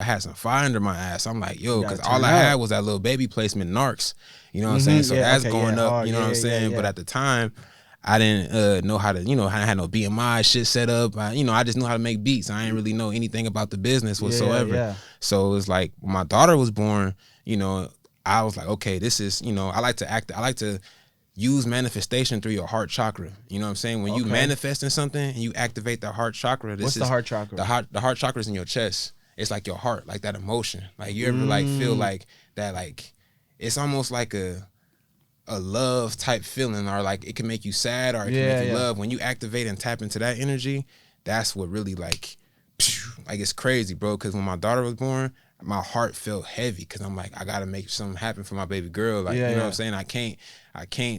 I had some fire under my ass. I'm like, yo, because all turn I up. had was that Lil Baby placement, Narcs. You know what I'm saying? So Yeah, that's okay, going yeah, up. hard. You know Yeah, what I'm yeah, saying? yeah. But at the time, I didn't know how to, I had no BMI shit set up. I just knew how to make beats. I didn't really know anything about the business whatsoever. Yeah. So it's like when my daughter was born, I was like, okay, this is, I like to act. I like to use manifestation through your heart chakra. You know what I'm saying? When you manifest in something and you activate the heart chakra, What's the heart chakra? The heart chakra is in your chest. It's like your heart, like that emotion. Like you ever like feel like that, like it's almost like a love type feeling, or like it can make you sad, or it can make you love. When you activate and tap into that energy, that's what really like it's crazy, bro. Because when my daughter was born, my heart felt heavy because I'm like, I gotta make something happen for my baby girl. Like, you know what I'm saying? I can't.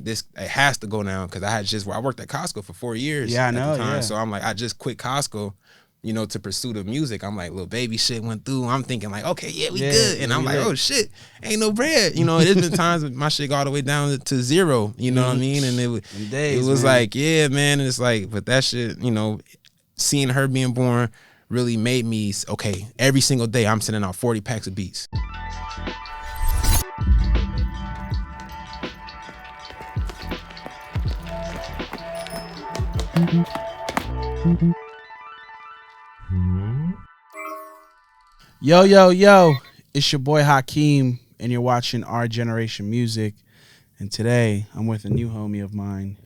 This it has to go now because I worked at Costco for 4 years. Yeah, I know. At the time. Yeah. So I'm like, I just quit Costco, to pursue the music. I'm like, Lil Baby shit went through. I'm thinking like, okay, yeah, we good. And I'm like, oh shit, ain't no bread. There's been times my shit got all the way down to zero. You know what I mean? And it was like, yeah, man. And it's like, but that shit, seeing her being born really made me, okay, every single day I'm sending out 40 packs of beats. Yo, it's your boy Hakeem, and you're watching Our Generation Music. And today I'm with a new homie of mine,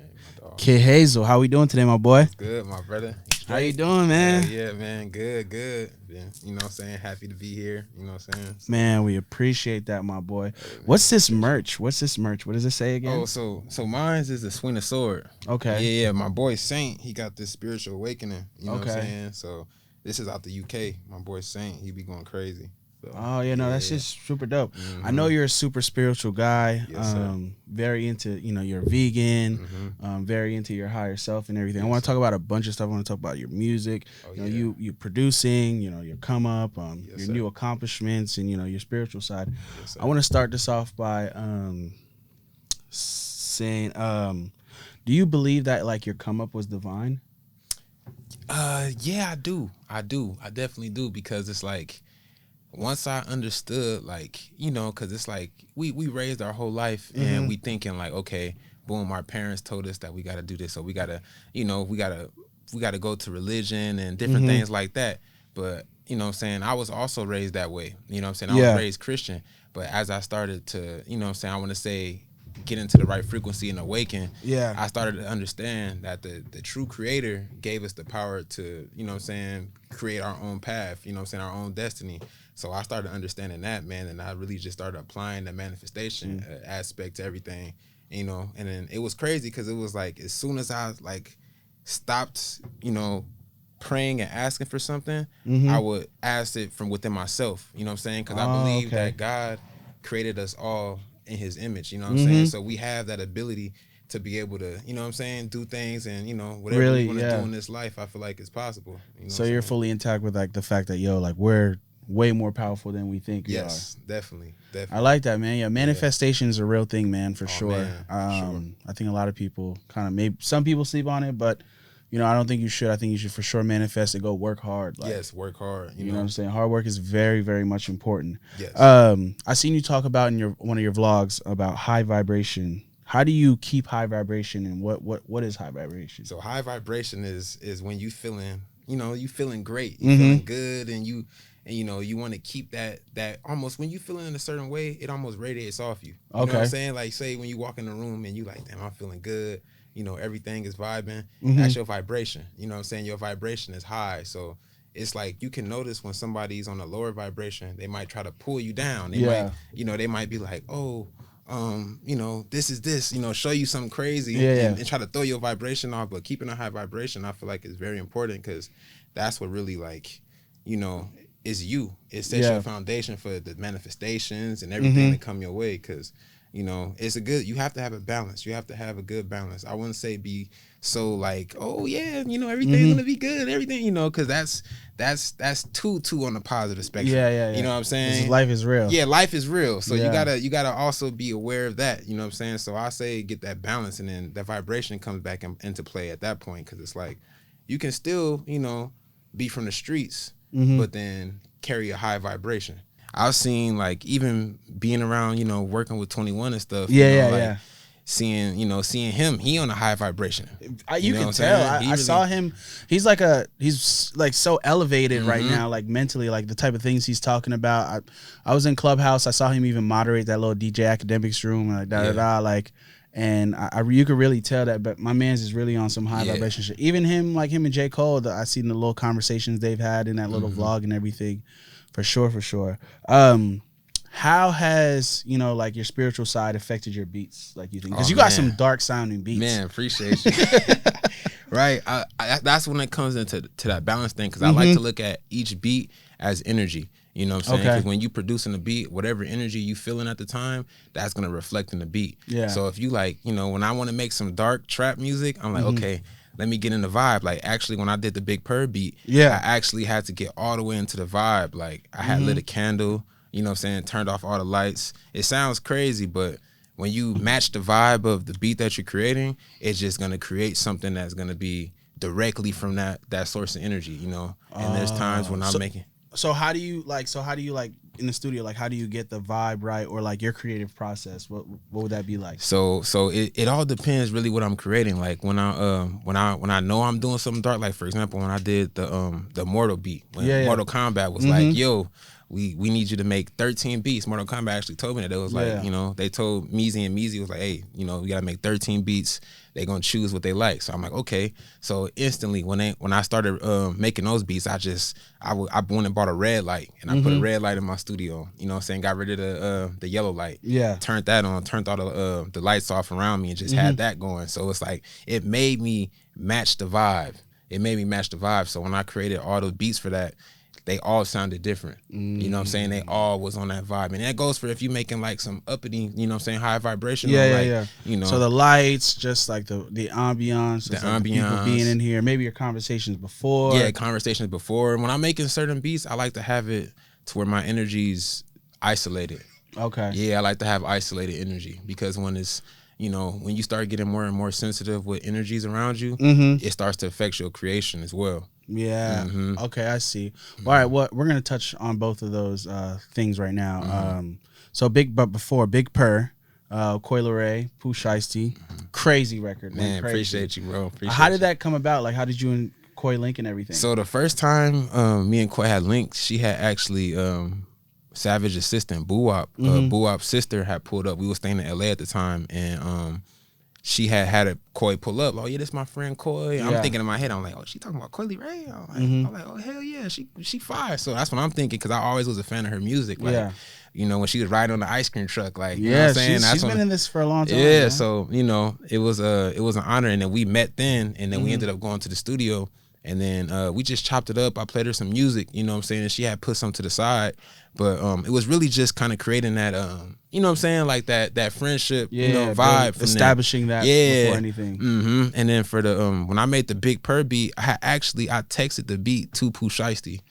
Kid Hazel. How we doing today, my boy? Good, my brother. How you doing, man? Yeah, man. Good. Yeah, you know what I'm saying? Happy to be here. You know what I'm saying? Man, we appreciate that, my boy. What's this merch? What does it say again? Oh, so mine's is the Swing of Sword. Okay. Yeah. My boy Saint, he got this spiritual awakening. You know what I'm Okay. saying? So this is out the UK. My boy Saint, he be going crazy. So, Oh yeah, no, that's just super dope. I know you're a super spiritual guy. Yes, sir. Very into, you're vegan. Very into your higher self and everything. I want to talk about a bunch of stuff. I want to talk about your music. You producing. Your come up. Your sir. new accomplishments and your spiritual side. Yes, sir. I want to start this off by saying, do you believe that like your come up was divine? Yeah, I do. I definitely do, because it's like, once I understood, like, because it's like we raised our whole life and we thinking like, okay, boom, our parents told us that we got to do this, so we gotta, we gotta go to religion and different things like that. But you know what I'm saying, I was also raised that way. You know what I'm saying, I was raised Christian. But as I started to, you know what I'm saying, I want to say, get into the right frequency and awaken, I started to understand that the true creator gave us the power to, you know what I'm saying, create our own path, you know what I'm saying, our own destiny. So I started understanding that, man, and I really just started applying the manifestation aspect to everything, and then it was crazy because it was like, as soon as I like stopped, praying and asking for something, I would ask it from within myself, you know what I'm saying, because I believe that God created us all in his image, you know what I'm saying, so we have that ability to be able to, you know what I'm saying, do things, and whatever Really, we want to do in this life, I feel like it's possible. So you're fully intact with like the fact that like we're way more powerful than we think we are. Yes, definitely. I like that, man. Yeah, manifestation is a real thing, man, for sure. Man, for sure. I think a lot of people maybe some people sleep on it, but I don't think you should. I think you should for sure manifest and go work hard. Like, yes, work hard. You know what I'm saying? Hard work is very, very much important. Yes. I seen you talk about in one of your vlogs about high vibration. How do you keep high vibration, and what is high vibration? So high vibration is when you feeling, you feeling great, you feeling good, and you want to keep that almost, when you feeling in a certain way, it almost radiates off you. You know what I'm saying? Like, say when you walk in the room and you like, damn, I'm feeling good. Everything is vibing. That's your vibration. You know what I'm saying? Your vibration is high. So it's like, you can notice when somebody's on a lower vibration, they might try to pull you down. They might, they might be like, oh, this is this, show you something crazy and try to throw your vibration off. But keeping a high vibration, I feel like, is very important, because that's what really, like, is you. It sets your foundation for the manifestations and everything that come your way, because it's you have to have a balance. You have to have a good balance. I wouldn't say be so like, oh yeah, everything's gonna be good, everything, because that's too on the positive spectrum. Yeah. You know what I'm saying? Life is real. Yeah, life is real. So you gotta also be aware of that. You know what I'm saying? So I say get that balance, and then that vibration comes back into play at that point, because it's like, you can still be from the streets, but then carry a high vibration. I've seen like even being around, you know, working with 21 and stuff. Seeing him, he on a high vibration. You can tell. I saw him. He's like so elevated right now, like mentally, like the type of things he's talking about. I was in Clubhouse. I saw him even moderate that little DJ Academics room, like like, and you could really tell that. But my man's is really on some high vibration shit. Even him and J. Cole. I seen the little conversations they've had in that little vlog and everything, for sure. How has, you know, like your spiritual side affected your beats? Like you think, because you got some dark sounding beats. Man, appreciate you. Right, that's when it comes into that balance thing. Because I like to look at each beat as energy. You know what I'm saying? Because when you producing a beat, whatever energy you feeling at the time, that's gonna reflect in the beat. Yeah. So if you like, you know, when I want to make some dark trap music, I'm like, okay, let me get in the vibe. Like actually, when I did the Big Purr beat, I actually had to get all the way into the vibe. Like I had lit a candle. You know what I'm saying? Turned off all the lights. It sounds crazy, but when you match the vibe of the beat that you're creating, it's just gonna create something that's gonna be directly from that source of energy, you know? And there's times when I'm making. So how do you like in the studio, like how do you get the vibe right, or like your creative process? What would that be like? So it all depends really what I'm creating. Like when I know I'm doing something dark, like for example when I did the Immortal beat, when Mortal Kombat was like, yo, we need you to make 13 beats. Mortal Kombat actually told me that. It was like, you know, they told Meezy, and Meezy was like, hey, you know, we gotta make 13 beats. They gonna choose what they like. So I'm like, okay. So instantly when I started making those beats, I went and bought a red light, and I put a red light in my studio. You know what I'm saying? Got rid of the yellow light. Yeah. Turned that on, turned all the lights off around me, and just had that going. So it's like it made me match the vibe. So when I created all those beats for that, they all sounded different. You know what I'm saying? They all was on that vibe. And that goes for if you making like some uppity, you know what I'm saying, high vibration. You know. So the lights, just like the ambiance. The ambiance. People being in here. Maybe your conversations before. Yeah, conversations before. When I'm making certain beats, I like to have it to where my energy's isolated. Okay. Yeah, I like to have isolated energy, because when it's, you know, when you start getting more and more sensitive with energies around you, it starts to affect your creation as well. Yeah. Okay, I see. All right, we're gonna touch on both of those things right now. So Big Purr, Coi Leray, Pooh Shiesty, crazy record, man. Crazy. Appreciate you, bro. How did that come about? Like, how did you and Coi link and everything? So the first time me and Coi had linked, she had actually Savage assistant Boo Wop's sister had pulled up. We were staying in LA at the time, and she had a Coi pull up. Oh yeah, this my friend Coi. I'm thinking in my head, I'm like, oh, she talking about Coi Leray? I'm like, oh hell yeah, she fire. So that's what I'm thinking, because I always was a fan of her music. Like, you know, when she was riding on the ice cream truck, like, you know what I'm saying? She's been in this for a long time. Yeah, so you know, it was an honor, and then we met then, and then we ended up going to the studio, and then we just chopped it up. I played her some music, you know what I'm saying, and she had put some to the side, but it was really just kind of creating that you know what I'm saying, like that friendship, you know, vibe, from establishing that before anything. And then for the when I made the Big Purr beat, I texted the beat to Pooh Shiesty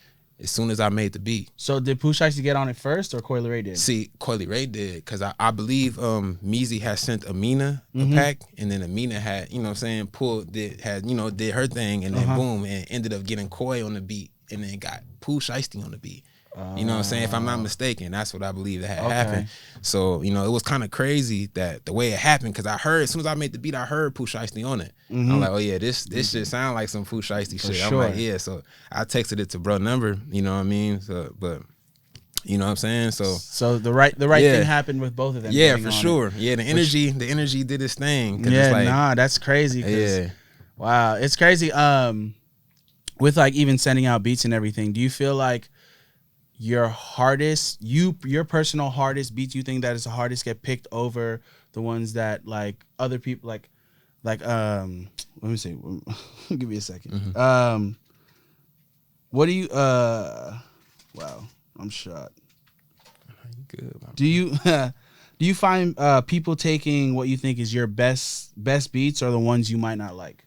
as soon as I made the beat. So did Pooh Shiesty get on it first, or Coi Leray did? See, Coi Leray did, because I believe Meezy had sent Amina a pack, and then Amina had, you know what I'm saying, did her thing, and then boom, and ended up getting Coi on the beat, and then got Pooh Shiesty on the beat. You know what I'm saying? If I'm not mistaken, that's what I believe that had happened. So, you know, it was kind of crazy that the way it happened, because I heard, as soon as I made the beat, I heard Pooh Shiesty on it. I'm like, oh yeah, this shit sound like some Pooh Shiesty shit. Sure. I'm like, yeah. So I texted it to bro number, you know what I mean? So, but you know what I'm saying? So the right thing happened with both of them. Yeah, for sure. Yeah, the energy did its thing. Yeah, like, that's crazy. Yeah. Wow, it's crazy. With like even sending out beats and everything, do you feel like your personal hardest beats, you think that is the hardest, get picked over the ones that like other people like let me see, give me a second. What do you wow, I'm shot. Good, do you find people taking what you think is your best beats, or the ones you might not like?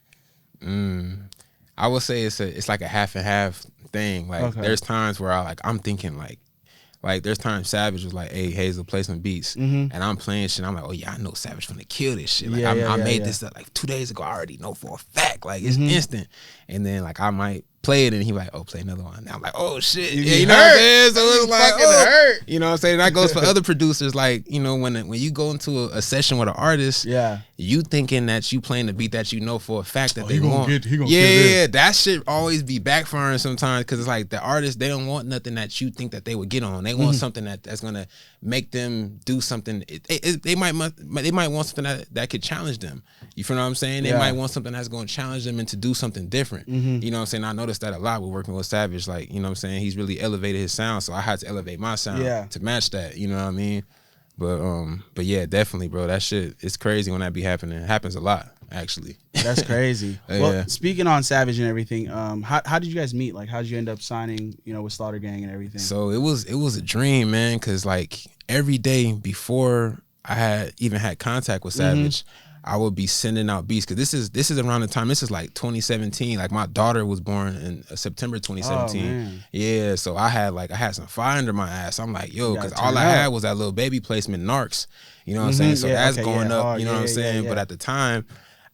I would say it's like a half and half thing. Like there's times where I'm thinking like there's times Savage was like, hey Hazel, play some beats, and I'm playing shit, I'm like, oh yeah, I know Savage finna kill this shit. Like I made this like 2 days ago, I already know for a fact, like it's instant. And then like I might play it, and he like, oh, play another one. And I'm like, oh shit, yeah, you know what I'm saying? So it's like, hurt. You know what I'm saying? That goes for other producers. Like, you know, when you go into a session with an artist, you thinking that you playing the beat that you know for a fact that they want. Yeah, that shit always be backfiring sometimes, because it's like the artist, they don't want nothing that you think that they would get on. They want something that's gonna make them do something. They might want something that could challenge them. You feel what I'm saying? They might want something that's gonna challenge them and to do something different. You know what I'm saying? I noticed that a lot with working with Savage. Like, you know what I'm saying? He's really elevated his sound, so I had to elevate my sound to match that. You know what I mean? But yeah, definitely, bro. That shit, it's crazy when that be happening. It happens a lot, actually. That's crazy. Well, speaking on Savage and everything, how did you guys meet? Like, how did you end up signing, you know, with Slaughter Gang and everything? So it was a dream, man, because like every day before I had even had contact with Savage, I would be sending out beats, because this is around the time, this is like 2017. Like, my daughter was born in September 2017. Yeah, so I had some fire under my ass. I'm like, yo, because all I had was that Lil Baby placement, Narcs. You know what I'm saying? So that's going up. You know what I'm saying? But at the time,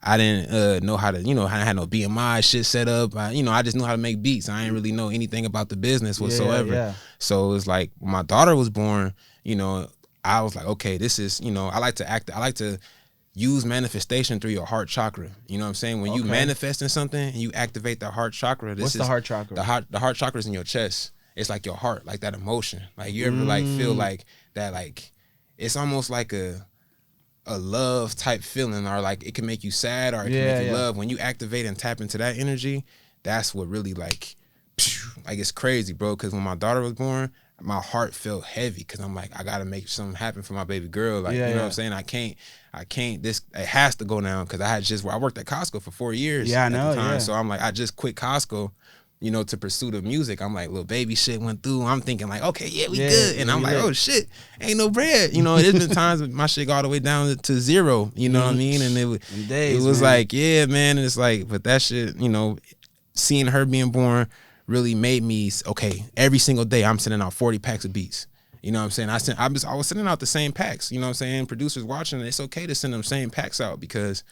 I didn't know how to, you know, I had no BMI shit set up. I just knew how to make beats. I didn't really know anything about the business whatsoever. So it was like, when my daughter was born, you know, I was like, okay, this is, you know, I like to use manifestation through your heart chakra. You know what I'm saying? When you manifest in something and you activate the heart chakra. What's the heart chakra? The heart chakra is in your chest. It's like your heart, like that emotion. Like, you ever like feel like that, like it's almost like a love type feeling, or like it can make you sad, or it can make you love. When you activate and tap into that energy, that's what really like it's crazy, bro. Because when my daughter was born, my heart felt heavy, because I'm like, I gotta make something happen for my baby girl. Like, you know what I'm saying? I can't, this, it has to go now, because I worked at Costco for 4 years. Yeah, I know. So I'm like, I just quit Costco, you know, to pursue the music. I'm like, Lil Baby shit went through. I'm thinking like, okay, we good. And I'm like, oh shit, ain't no bread. You know, there's been times my shit got all the way down to zero. You know what I mean? And it was like, yeah, man. And it's like, but that shit, you know, seeing her being born really made me, okay, every single day I'm sending out 40 packs of beats. You know what I'm saying? I was sending out the same packs. You know what I'm saying? Producers watching, it's okay to send them same packs out, because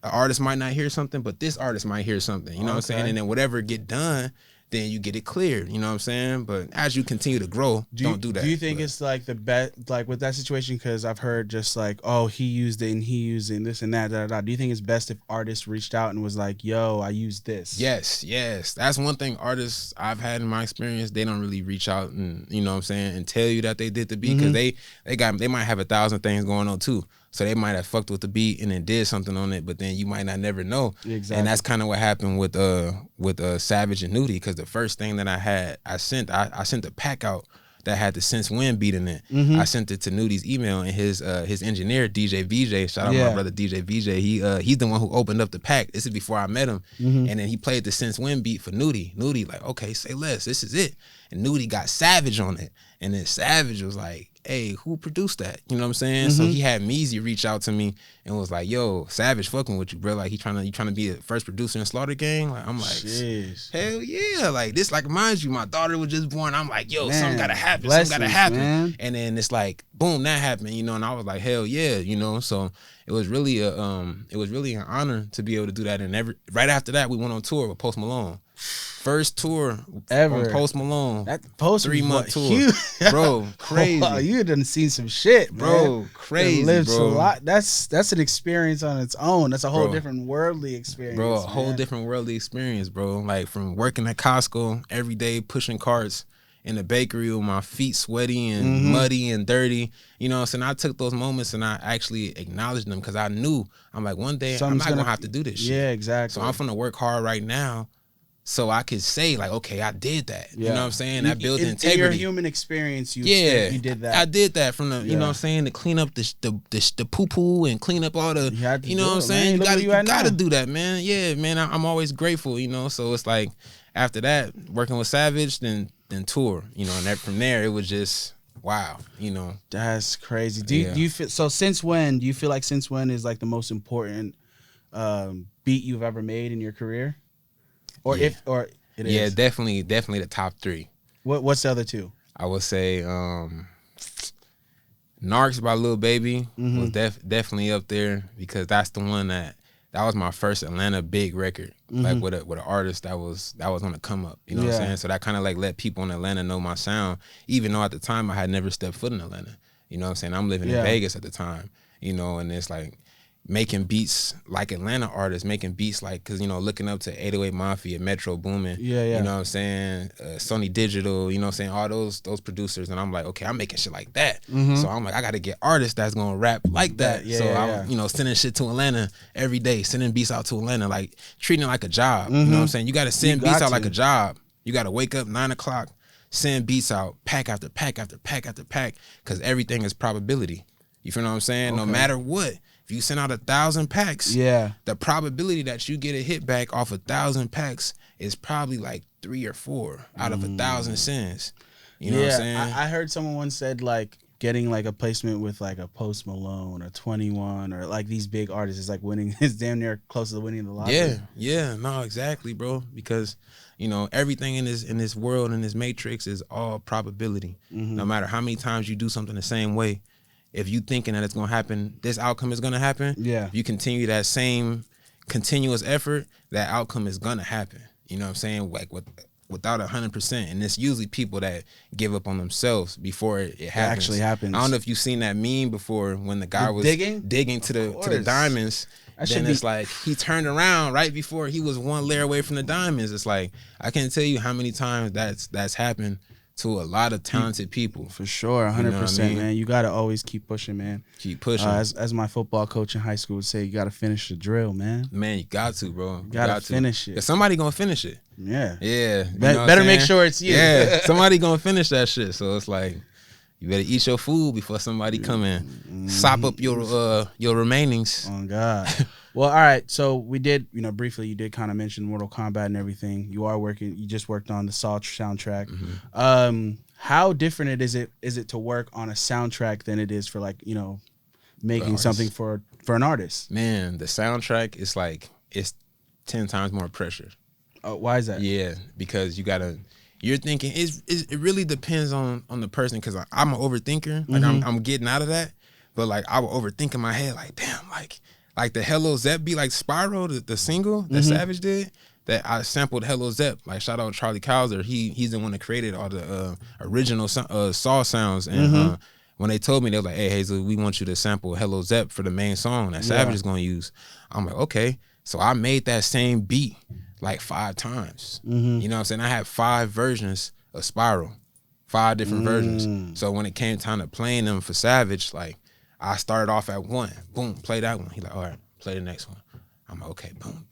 an artist might not hear something, but this artist might hear something. You know what I'm saying? And then whatever get done, then you get it cleared. You know what I'm saying? But as you continue to grow, don't do that. Do you think it's like the best, like with that situation? Because I've heard just like, oh, he used it and he used it and this and that. Do you think it's best if artists reached out and was like, yo, I used this? Yes. That's one thing artists I've had in my experience. They don't really reach out and, you know what I'm saying, and tell you that they did the beat, because they might have 1,000 things going on too. So they might have fucked with the beat and then did something on it, but then you might not never know. Exactly. And that's kind of what happened with Savage and Nudy, because the first thing that I sent a pack out that had the Since When beat in it. I sent it to Nudy's email, and his engineer DJ VJ, shout out my brother DJ VJ. He's the one who opened up the pack. This is before I met him, and then he played the Since When beat for Nudy. Nudy like, okay, say less. This is it. And Nudy got Savage on it, and then Savage was like, hey, who produced that? You know what I'm saying? So he had Meezy reach out to me and was like, yo, Savage fucking with you, bro. Like, he trying to be the first producer in Slaughter Gang. Like, I'm like, jeez. Hell yeah. Like, this, like, reminds you, my daughter was just born. I'm like, yo, something gotta happen. Something gotta happen. Man. And then it's like, boom, that happened, you know, and I was like, hell yeah, you know. So it was really an honor to be able to do that. And right after that, we went on tour with Post Malone. First tour ever on Post Malone. That Post 3-month tour, huge. Bro, crazy. Wow, you done seen some shit, bro. Man. Crazy, lived bro. A lot. That's an experience on its own. That's a whole different worldly experience, bro. A whole different worldly experience, bro. Like, from working at Costco every day, pushing carts in the bakery with my feet sweaty and muddy and dirty, you know. So I took those moments and I actually acknowledged them, because I knew, I'm like, one day I'm not gonna have to do this shit. Yeah, exactly. So I'm gonna work hard right now, so I could say, like, okay, I did that. You know what I'm saying? That builds integrity. In your human experience, you did that. I did that from the, you know what I'm saying, to clean up the poo-poo and clean up all the, you know what I'm saying? You gotta do that, man. Yeah, man, I'm always grateful, you know? So it's like, after that, working with Savage, then tour, you know, and from there, it was just, wow, you know. That's crazy. Do you feel, so Since When, do you feel like Since When is like the most important beat you've ever made in your career? Or it is? Yeah, definitely the top 3. What's the other 2? I would say Narcs by Lil Baby was definitely up there, because that's the one that that was my first Atlanta big record, like with an artist that was on the come up. You know what I'm saying? So that kind of like let people in Atlanta know my sound, even though at the time I had never stepped foot in Atlanta. You know what I'm saying? I'm living in Vegas at the time, you know, and it's like making beats like Atlanta artists, making beats like, cause you know, looking up to 808 Mafia, Metro Boomin, you know what I'm saying, Sonny Digital, you know what I'm saying, all those producers, and I'm like, okay, I'm making shit like that. So I'm like, I gotta get artists that's gonna rap like that. I'm, you know, sending shit to Atlanta every day, sending beats out to Atlanta, like treating it like a job. You know what I'm saying? You gotta send beats out like a job. You gotta wake up 9 o'clock, send beats out, pack after pack after pack after pack, cause everything is probability. You feel what I'm saying? No matter what. If you send out 1,000 packs, the probability that you get a hit back off 1,000 packs is probably like 3 or 4 out of 1,000 sends. You know what I'm saying? I heard someone once said like getting like a placement with like a Post Malone or 21 or like these big artists is like winning. It's damn near close to winning the lottery. No, exactly, bro. Because you know everything in this world, in this matrix, is all probability. No matter how many times you do something the same way. If you thinking that it's gonna happen, this outcome is gonna happen. If you continue that same continuous effort, that outcome is gonna happen. You know what I'm saying? Like without 100%, and it's usually people that give up on themselves before it happens. It actually happens. I don't know if you've seen that meme before when the guy was digging to the diamonds. Then it's like he turned around right before he was one layer away from the diamonds. It's like I can't tell you how many times that's happened to a lot of talented people. For sure, 100%, you know what I mean? Man. You got to always keep pushing, man. Keep pushing. As my football coach in high school would say, you got to finish the drill, man. Man, you got to, bro. You got to finish it. 'Cause somebody going to finish it. Yeah. Better make sure it's you. Yeah, somebody going to finish that shit. So it's like, you better eat your food before somebody come in. Sop up your remainings. Oh, God. Well, all right. So we did, you know, briefly, you did kind of mention Mortal Kombat and everything. You just worked on the Saw soundtrack. How different is it to work on a soundtrack than it is for like, you know, making something for an artist? Man, the soundtrack is like, it's 10 times more pressure. Oh, why is that? Yeah, because you're thinking, it really depends on the person, because I'm an overthinker. Like I'm getting out of that. But like I would overthink in my head, like, damn, like the Hello Zep beat, like Spiral, the single that Savage did, that I sampled Hello Zep. Like shout out Charlie Cowser. He's the one that created all the original Saw sounds. And when they told me, they were like, hey Hazel, we want you to sample Hello Zep for the main song that Savage is gonna use. I'm like, okay. So I made that same beat like 5 times. You know what I'm saying? I had 5 versions of Spiral, 5 different versions. So when it came time to playing them for Savage, like I started off at 1, boom, play that one. He like, all right, play the next one. I'm like, okay, boom,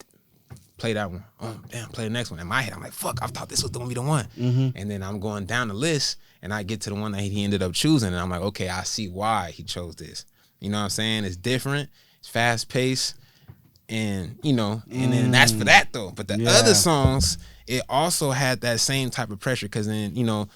play that one. Oh, damn, play the next one. In my head, I'm like, fuck, I thought this was gonna be the one. And then I'm going down the list, and I get to the one that he ended up choosing, and I'm like, okay, I see why he chose this. You know what I'm saying? It's different, it's fast paced, and you know, and then that's for that though. But the other songs, it also had that same type of pressure, because then, you know,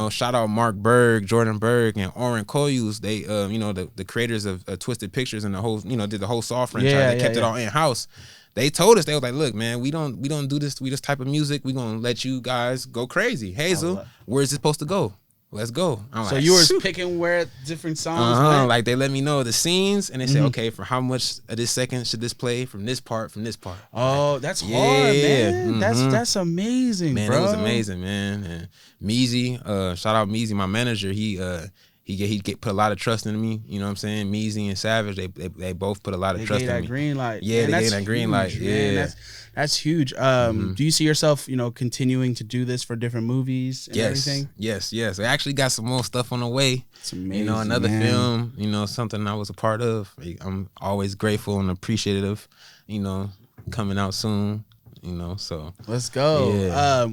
shout out Mark Berg, Jordan Berg, and Oren Koyus. They, you know, the creators of Twisted Pictures and the whole, you know, did the whole Saw franchise. They kept it all in house. They told us, they was like, look, man, we don't do this type of music. We gonna let you guys go crazy. Hazel, where's it supposed to go? Let's go. I'm so like, you were picking where different songs went? Like they let me know the scenes, and they said, okay, for how much of this second should this play from this part, from this part? Oh, that's hard, man. That's amazing, man, bro. It was amazing, man. And Meezy, shout out Meezy, my manager. He put a lot of trust in me. You know what I'm saying? Meezy and Savage, they both put a lot of trust in me. They gave that green light. Yeah, they gave that green light. Yeah. That's huge. Do you see yourself, you know, continuing to do this for different movies and everything? Yes. I actually got some more stuff on the way. It's amazing, you know, another film, you know, something I was a part of. I'm always grateful and appreciative, you know, coming out soon. You know, so let's go. Yeah.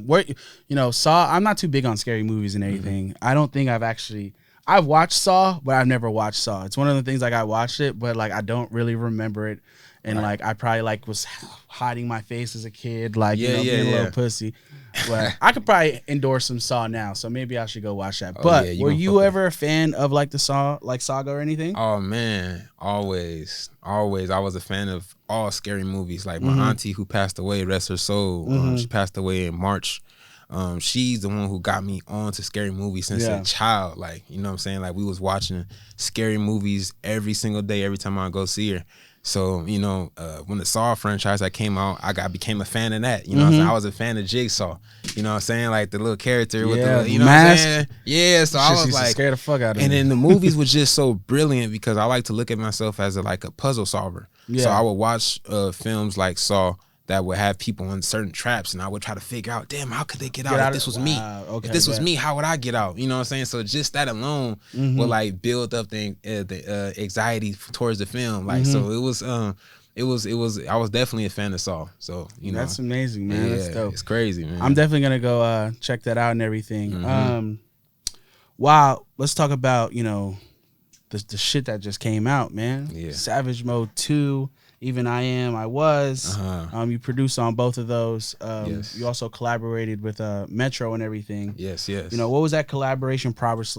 You know, Saw. I'm not too big on scary movies and everything. I don't think I've watched Saw, but I've never watched Saw. It's one of the things, like I watched it, but like I don't really remember it, and like I probably like was hiding my face as a kid, like you know, being a little pussy. But I could probably endorse some Saw now, so maybe I should go watch that. But were you ever a fan of like the Saw, like saga or anything? Oh man, always. I was a fan of all scary movies. Like my auntie who passed away, rest her soul. She passed away in March. She's the one who got me on to scary movies since a child. Like, you know what I'm saying? Like we was watching scary movies every single day, every time I go see her. So, you know, when the Saw franchise that came out, I became a fan of that. You know what I'm saying? I was a fan of Jigsaw. You know what I'm saying? Like the little character with the, you know mask. what I'm saying? Yeah, so I was like, scared the fuck out of me. And then the movies was just so brilliant because I like to look at myself as like a puzzle solver. Yeah. So I would watch films like Saw that would have people in certain traps, and I would try to figure out, damn, how could they get out if this was me? Okay, if this was me, how would I get out? You know what I'm saying? So just that alone would like build up the anxiety towards the film. Like so, it was. I was definitely a fan of Saw. So you know, that's amazing, man. Yeah, that's dope. It's crazy, man. I'm definitely gonna go check that out and everything. Wow, let's talk about the shit that just came out, man. Yeah. Savage Mode 2. Even I Was. You produced on both of those. Yes. You also collaborated with Metro and everything. Yes, yes. You know, what was that collaboration process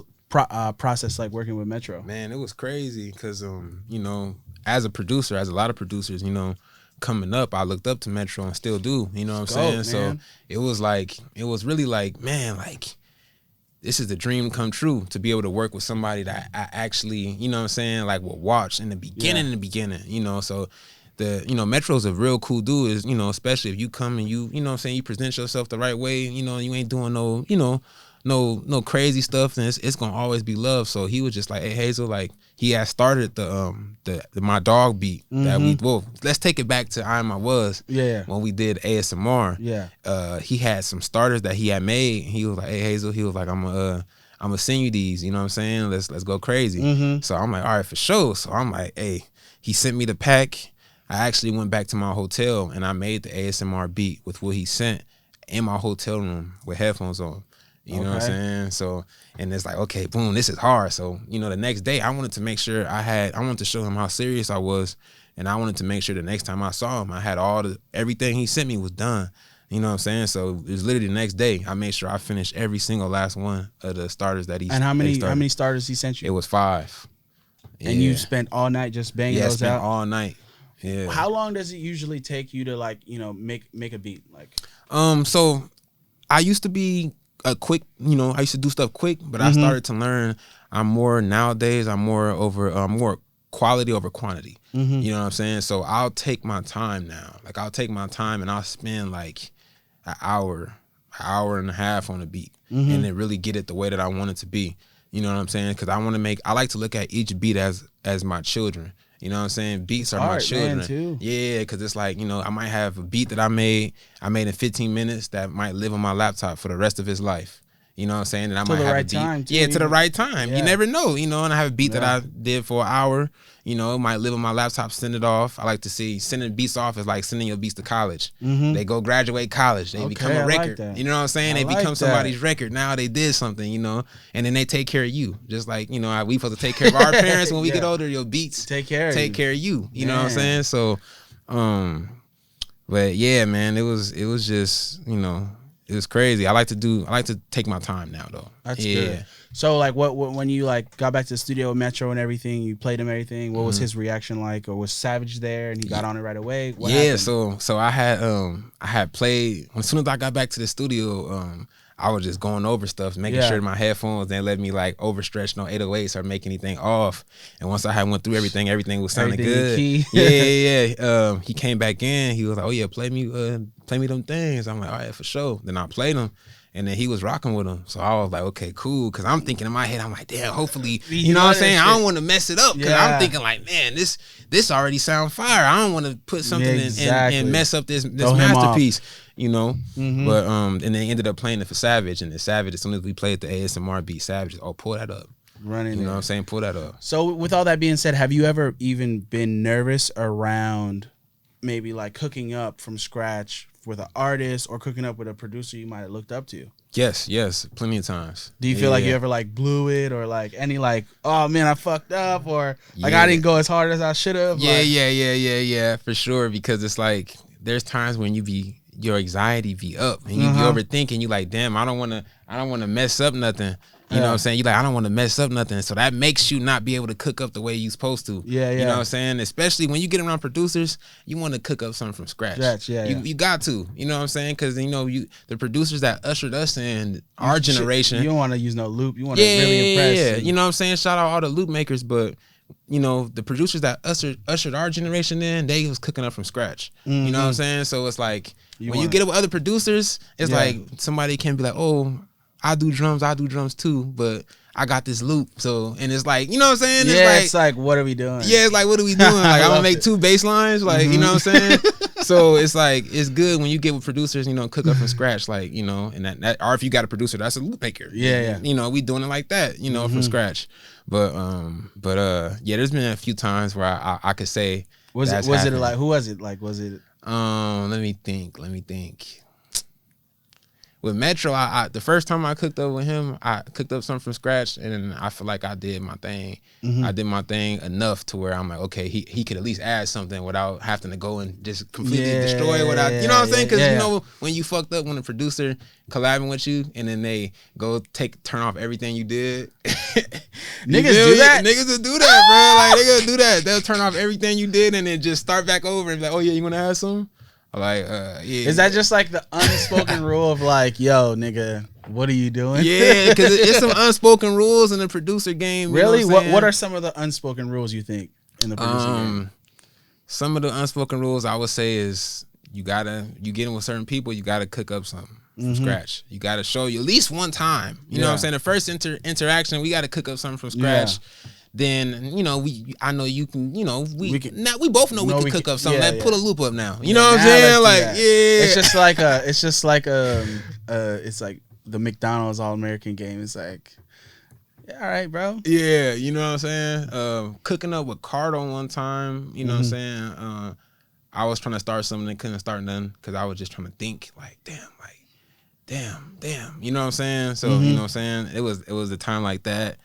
like working with Metro? Man, it was crazy because, you know, as a producer, as a lot of producers, you know, coming up, I looked up to Metro and still do. You know what I'm saying? Man. So it was really like, man, like, this is the dream come true to be able to work with somebody that I actually, you know what I'm saying, like will watch in the beginning, you know. So Metro's a real cool dude, is, you know, especially if you come and you know what I'm saying, you present yourself the right way, you know, you ain't doing no crazy stuff, and it's gonna always be love. So he was just like, hey Hazel, like he had started the My Dog beat that let's take it back to I Was when we did ASMR. He had some starters that he had made. He was like, hey Hazel, he was like, I'm gonna send you these, you know what I'm saying, let's go crazy. So I'm like, all right, for sure. So I'm like, hey, he sent me the pack. I actually went back to my hotel and I made the ASMR beat with what he sent in my hotel room with headphones on. You know what I'm saying? So, and it's like, okay, boom, this is hard. So, you know, the next day I wanted to make sure I wanted to show him how serious I was. And I wanted to make sure the next time I saw him, I had everything he sent me was done. You know what I'm saying? So it was literally the next day I made sure I finished every single last one of the starters that he And how many starters he sent you? It was 5. And you spent all night just banging those out? Yeah, all night. Yeah. How long does it usually take you to, like, you know, make a beat? Like, so I used to be a quick, you know, I used to do stuff quick, but I started to learn I'm more quality over quantity. You know what I'm saying? So I'll take my time now. Like I'll take my time and I'll spend like an hour and a half on a beat and then really get it the way that I want it to be. You know what I'm saying? Because I like to look at each beat as my children. You know what I'm saying? Beats are my children. Man, too. Yeah, because it's like, you know, I might have a beat that I made in 15 minutes that might live on my laptop for the rest of his life. You know what I'm saying? And I might have a beat. Yeah, to the right time. Yeah. You never know, you know, and I have a beat that I did for an hour. You know, it might live on my laptop, send it off. I like to see sending beats off is like sending your beats to college. They go graduate college. They become a record. Like, you know what I'm saying? They become somebody's record. Now they did something, you know, and then they take care of you. Just like, you know, we supposed to take care of our parents when we get older. Your beats take care of you. You know what I'm saying? So, but yeah, man, it was just, you know, it was crazy. I like to take my time now though. That's good. So like what when you like got back to the studio with Metro and everything, you played him everything, what was his reaction like? Or was Savage there and he got on it right away? What happened? So I had played as soon as I got back to the studio, I was just going over stuff, making sure my headphones didn't let me like overstretch no 808s or make anything off. And once I had went through everything was sounding good. Yeah. He came back in. He was like, "Oh yeah, play me them things." I'm like, "All right, for sure." Then I played them. And then he was rocking with them. So I was like, okay, cool. Because I'm thinking in my head, I'm like, damn, hopefully, you know what I'm saying? I don't want to mess it up. Because I'm thinking like, man, this already sounds fire. I don't want to put something and mess up this masterpiece, you know? But and they ended up playing it for Savage. And then Savage, as soon as we played the ASMR beat, Savage, pull that up. Running, you know what I'm saying? Pull that up. So with all that being said, have you ever even been nervous around maybe like cooking up from scratch with an artist or cooking up with a producer you might have looked up to? Yes, plenty of times. Do you feel like you ever like blew it or like any like, oh man, I fucked up, or like I didn't go as hard as I should have? Yeah, for sure. Because it's like there's times when your anxiety be up and you be overthinking. You like, damn, I don't want to mess up nothing. You know what I'm saying? You like, I don't want to mess up nothing. So that makes you not be able to cook up the way you supposed to. You know what I'm saying? Especially when you get around producers, you want to cook up something from scratch. You got to. You know what I'm saying? Because, you know, the producers that ushered us in our generation. You don't want to use no loop. You want to really impress. You know what I'm saying? Shout out all the loop makers. But you know, the producers that ushered our generation in, they was cooking up from scratch. You know what I'm saying? So it's like when you get it with other producers, it's like somebody can be like, oh, I do drums too, but I got this loop. So, and it's like, you know what I'm saying? It's like, what are we doing? Yeah, it's like, what are we doing? Like, I'm gonna make 2 bass lines, like, you know what I'm saying? So it's like, it's good when you get with producers, you know, cook up from scratch, like, you know, and that or if you got a producer that's a loop maker. Yeah. You know, we doing it like that, you know, from scratch. But yeah, there's been a few times where I could say was it like, who was it? Like, was it let me think. With Metro, I the first time I cooked up with him, I cooked up something from scratch, and I feel like I did my thing. I did my thing enough to where I'm like, okay, he could at least add something without having to go and just completely destroy what I, you know what I'm saying? Because you know when you fucked up when a producer collabing with you, and then they go turn off everything you did. Niggas do that. Niggas will do that, bro. Like they gonna do that. They'll turn off everything you did and then just start back over and be like, oh yeah, you wanna add something? Like, yeah. Is that just like the unspoken rule of like, yo, nigga, what are you doing? Yeah, because it's some unspoken rules in the producer game. Really? You know what are some of the unspoken rules you think in the producer game? Some of the unspoken rules I would say is you get in with certain people, you gotta cook up something from scratch. You gotta show you at least one time. You know what I'm saying? The first interaction, we gotta cook up something from scratch. Then you know I know you can, you know we both know we can cook up something. Like put a loop up now. You know what I'm saying? Like it's just like it's like the McDonald's All American game. It's like, yeah, all right, bro. Yeah, you know what I'm saying? Cooking up with Cardo one time. You know what I'm saying? I was trying to start something and couldn't start nothing because I was just trying to think like, damn. You know what I'm saying? So you know what I'm saying? It was a time like that,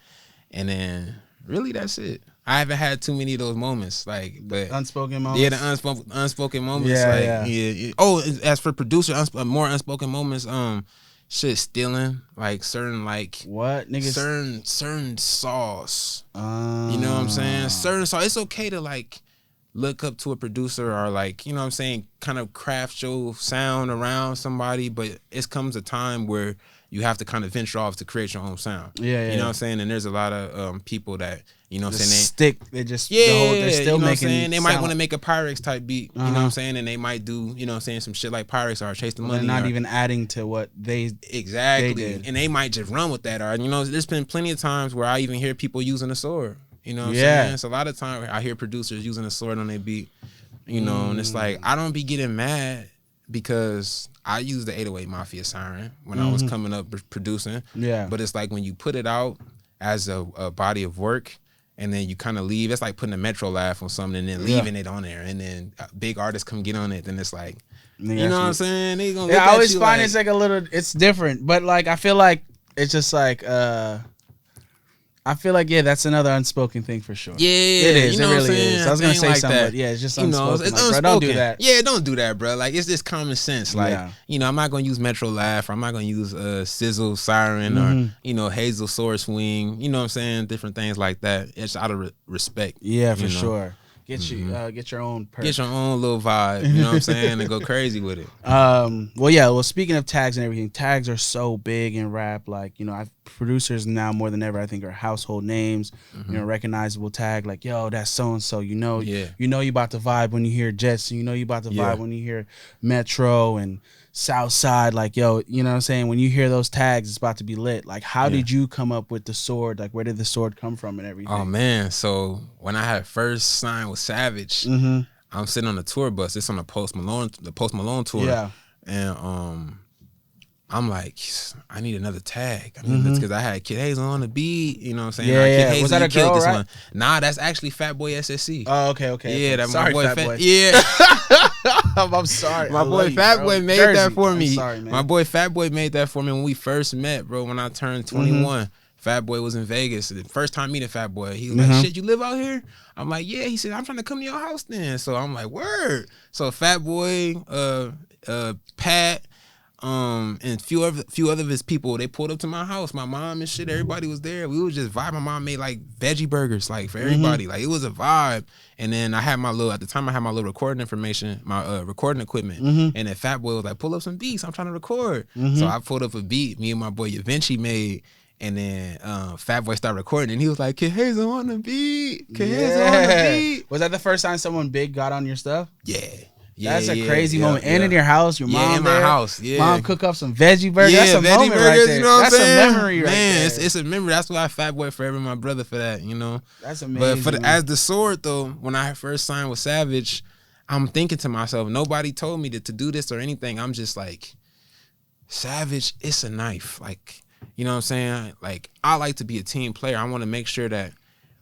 and then. Really, that's it. I haven't had too many of those moments, like, but unspoken moments. Yeah, the unspoken moments. Yeah. Oh, as for producer, more unspoken moments. Shit, stealing like certain like what niggas certain sauce. You know what I'm saying? Certain sauce. It's okay to like look up to a producer or like, you know what I'm saying, kind of craft your sound around somebody, but it comes a time where you have to kind of venture off to create your own sound. Yeah. You know what I'm saying? And there's a lot of people that, you know what I'm saying? They just, they're still you know making what I'm saying? They might want to make a Pyrex type beat, you know what I'm saying? And they might do, you know what I'm saying, some shit like Pyrex or Chase the Money. They're not even adding to what they did. And they might just run with that. Or, you know, there's been plenty of times where I even hear people using a sword. You know what I'm saying? So a lot of times I hear producers using a sword on their beat, you know, and it's like, I don't be getting mad because I used the 808 MAFIA siren when I was coming up producing. Yeah. But it's like when you put it out as a body of work and then you kind of leave, it's like putting a Metro laugh on something and then leaving it on there. And then big artists come get on it, then it's like, you know what I'm saying? They gonna look I always at you find like, it's like a little, it's different. But like, I feel like it's just like, I feel like, yeah, that's another unspoken thing for sure. Yeah, it is. You know it really is. I was gonna say like something, that. But yeah, it's just unspoken. Unspoken. Bro, don't do that. Yeah, don't do that, bro. Like, it's just common sense. Like, you know, I'm not gonna use Metro Laugh. Or I'm not gonna use Sizzle Siren or you know Hazel Sword Swing. You know what I'm saying? Different things like that. It's out of respect. Yeah, for sure. Get your own Purr. Get your own little vibe, you know what I'm saying, and go crazy with it. Well, speaking of tags and everything, tags are so big in rap. Like, you know, producers now more than ever, I think, are household names. You know, recognizable tag like, yo, that's so and so. You know you about to vibe when you hear Jets. You know you about to vibe when you hear Metro and Southside. Like, yo, you know what I'm saying? When you hear those tags, it's about to be lit. Like, how did you come up with the sword? Like, where did the sword come from and everything? Oh man, so when I had first signed with Savage, I'm sitting on the tour bus. It's on the Post Malone tour. Yeah. And I'm like, I need another tag. I mean, because I had Kid Hazel on the beat. You know what I'm saying? Yeah. Kid Hazel, was that a girl, this right? one. Nah, that's actually Fatboy SSE. Oh, okay. Yeah, that's sorry, my boy Fatboy. Yeah. I'm sorry. My boy Fatboy made that for me. I'm sorry, man. My boy Fatboy made that for me when we first met, bro. When I turned 21. Fatboy was in Vegas. The first time meting Fatboy, he was like, shit, you live out here? I'm like, yeah. He said, I'm trying to come to your house then. So I'm like, word. So Fatboy, Pat, and a few other of his people, they pulled up to my house. My mom and shit, everybody was there. We was just vibing. My mom made like veggie burgers, like for everybody. Like it was a vibe. And then I had at the time I had my little recording information, my recording equipment. And then Fatboy was like, pull up some beats. I'm trying to record. So I pulled up a beat me and my boy Yavinci made. And then Fatboy started recording, and he was like, "Kid Hazel on the beat. Kid Hazel on the beat." Was that the first time someone big got on your stuff? Yeah. That's a crazy moment. And in your house, your mom in there. my house. Yeah. Mom cook up some veggie burgers. Yeah, that's a veggie moment burgers, right there. You know what that's I'm saying? A memory right Man, there. It's a memory. That's why I Fatboy forever my brother for that, you know. That's amazing. But as the sword though, when I first signed with Savage, I'm thinking to myself, nobody told me to do this or anything. I'm just like, Savage, it's a knife. Like, you know what I'm saying? Like, I like to be a team player. I want to make sure that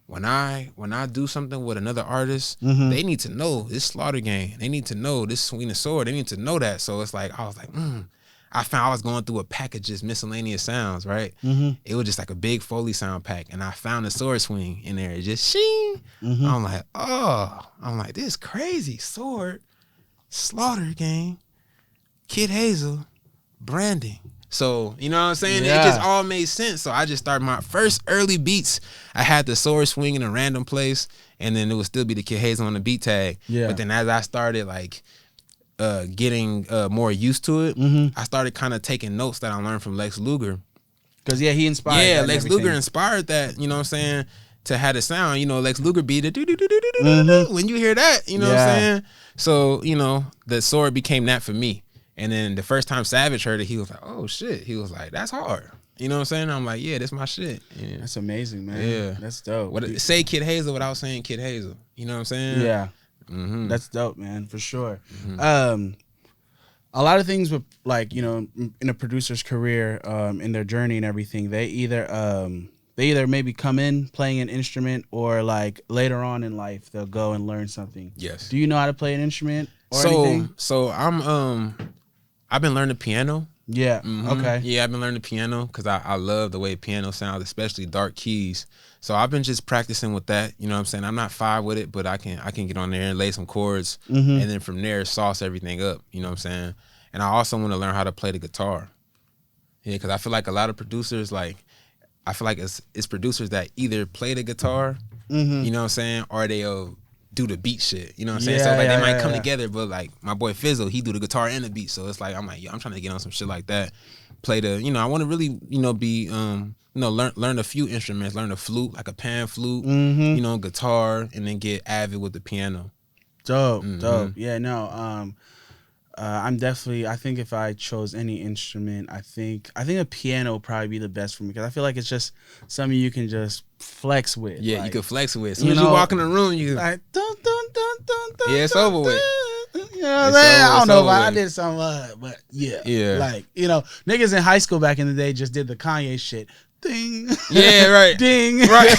when I do something with another artist, they need to know this Slaughter Gang. They need to know this Swing the Sword. They need to know that. So it's like, I was like, I found I was going through a pack of just miscellaneous sounds, right? It was just like a big Foley sound pack. And I found the sword swing in there. It just shing. I'm like, this is crazy. Sword, Slaughter Gang, Kid Hazel, branding. So, you know what I'm saying? Yeah. It just all made sense. So I just started my first early beats. I had the sword swing in a random place, and then it would still be the Kid Hazel on the beat tag. Yeah. But then as I started like getting more used to it, I started kind of taking notes that I learned from Lex Luger. Because, he inspired that. Yeah, and Lex everything. Luger inspired that, you know what I'm saying, to have the sound. You know, Lex Luger beat it. When you hear that, you know what I'm saying? So, you know, the sword became that for me. And then the first time Savage heard it, he was like, "Oh shit!" He was like, "That's hard." You know what I'm saying? I'm like, "Yeah, that's my shit." Yeah. That's amazing, man. Yeah, that's dope. Say Kid Hazel without saying Kid Hazel. You know what I'm saying? Yeah, that's dope, man, for sure. A lot of things with, like, you know, in a producer's career, in their journey and everything, they either maybe come in playing an instrument, or like later on in life they'll go and learn something. Yes. Do you know how to play an instrument or anything? So I've been learning piano. Yeah. Okay. Yeah, I've been learning piano because I love the way piano sounds, especially dark keys. So I've been just practicing with that. You know what I'm saying? I'm not fine with it, but I can get on there and lay some chords, and then from there sauce everything up. You know what I'm saying? And I also want to learn how to play the guitar. Yeah, because I feel like a lot of producers, like, I feel like it's producers that either play the guitar, you know what I'm saying, or they'll do the beat shit. You know what I'm saying? Yeah, So like yeah, they might yeah, come yeah. together, but like my boy Fizzle, he do the guitar and the beat. So it's like I'm like, yo, I'm trying to get on some shit like that. Play the, you know, I want to really, you know, be you know, learn a few instruments, learn a flute, like a pan flute, you know, guitar, and then get avid with the piano. Dope. Yeah, no. I'm definitely, I think if I chose any instrument, I think a piano would probably be the best for me, because I feel like it's just something you can just flex with. Yeah, like, you can flex with. As soon as you walk in the room, you like, dun, dun, dun, dun, dun, yeah, it's over with. You know what I'm saying? I don't know if I did something, but yeah. Yeah. Like, you know, niggas in high school back in the day just did the Kanye shit. Ding. Yeah, right. Ding. Right.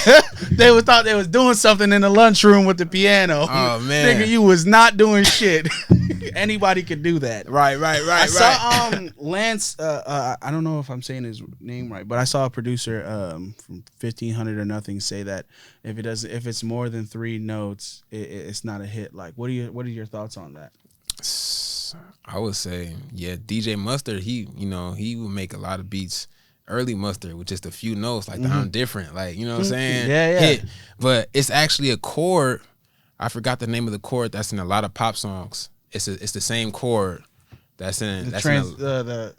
They thought they was doing something in the lunchroom with the piano. Oh, man. Nigga, you was not doing shit. Anybody could do that. Right. I saw Lance. I don't know if I'm saying his name right, but I saw a producer from 1500 or Nothing say that if it's more than 3 notes, it's not a hit. Like, what are your thoughts on that? I would say, yeah, DJ Mustard. He would make a lot of beats. Early Mustard with just a few notes, like the I'm different, like, you know what I'm saying? Yeah. Hit. But it's actually a chord. I forgot the name of the chord that's in a lot of pop songs. It's the same chord that's in the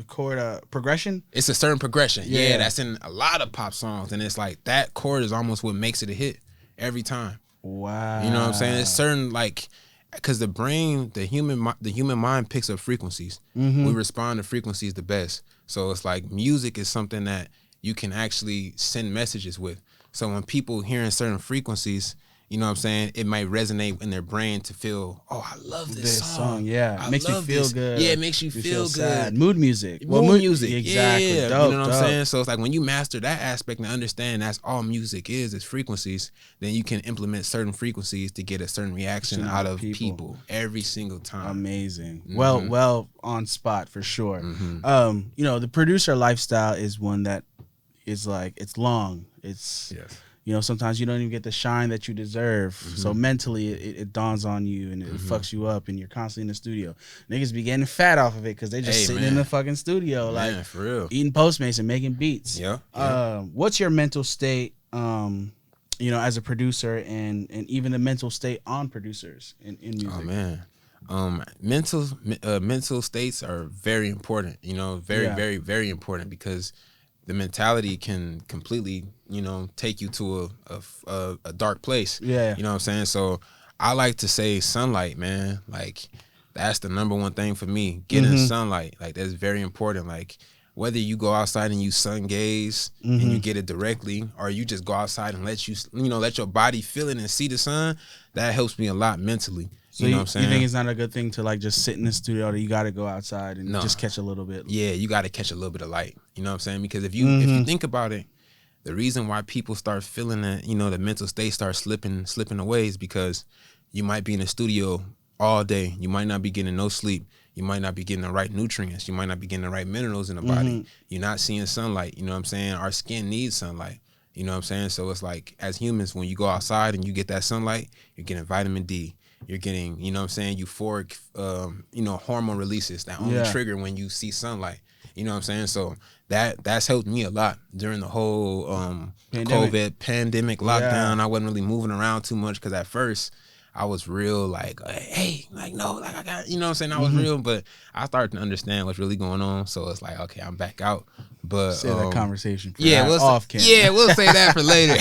chord progression. It's a certain progression. Yeah, that's in a lot of pop songs, and it's like that chord is almost what makes it a hit every time. Wow. You know what I'm saying? It's certain, like, because the brain, the human mind picks up frequencies. We respond to frequencies the best. So it's like music is something that you can actually send messages with. So when people hearing certain frequencies, you know what I'm saying, it might resonate in their brain to feel, oh, I love this song. Yeah, it makes you feel good. Yeah, it makes you feel good. Sad. Mood music. Mood music. Exactly. Yeah, Dope, you know what I'm saying? So it's like when you master that aspect and understand that's all music is frequencies, then you can implement certain frequencies to get a certain reaction out of people every single time. Amazing. Well on spot for sure. You know, the producer lifestyle is one that is like, it's long. It's you know, sometimes you don't even get the shine that you deserve. So mentally, it dawns on you and it fucks you up, and you're constantly in the studio. Niggas be getting fat off of it because they just sitting in the fucking studio, like, for real, eating Postmates and making beats. Yeah. What's your mental state, you know, as a producer, and even the mental state on producers in music? Oh man. Mental states are very important, you know, very, very, very important, because the mentality can completely, you know, take you to a dark place. Yeah. You know what I'm saying? So I like to say sunlight, man. Like, that's the number one thing for me. Getting sunlight. Like, that's very important. Like, whether you go outside and you sun gaze and you get it directly, or you just go outside and let your body feel it and see the sun, that helps me a lot mentally. So you know what I'm saying? You think it's not a good thing to like just sit in the studio, or you got to go outside and just catch a little bit? Yeah, you got to catch a little bit of light. You know what I'm saying? Because if you think about it, the reason why people start feeling that, you know, the mental state starts slipping away is because you might be in the studio all day. You might not be getting no sleep. You might not be getting the right nutrients. You might not be getting the right minerals in the body. You're not seeing sunlight. You know what I'm saying? Our skin needs sunlight. You know what I'm saying? So it's like, as humans, when you go outside and you get that sunlight, you're getting vitamin D. You're getting, you know what I'm saying, euphoric, you know, hormone releases that only trigger when you see sunlight. You know what I'm saying? So that's helped me a lot during the whole COVID pandemic lockdown. Yeah. I wasn't really moving around too much because at first I was real like, hey, like, no, like, I got, you know what I'm saying? I was real, but I started to understand what's really going on. So it's like, okay, I'm back out. But say that conversation for off camera. Yeah, we'll say that for later.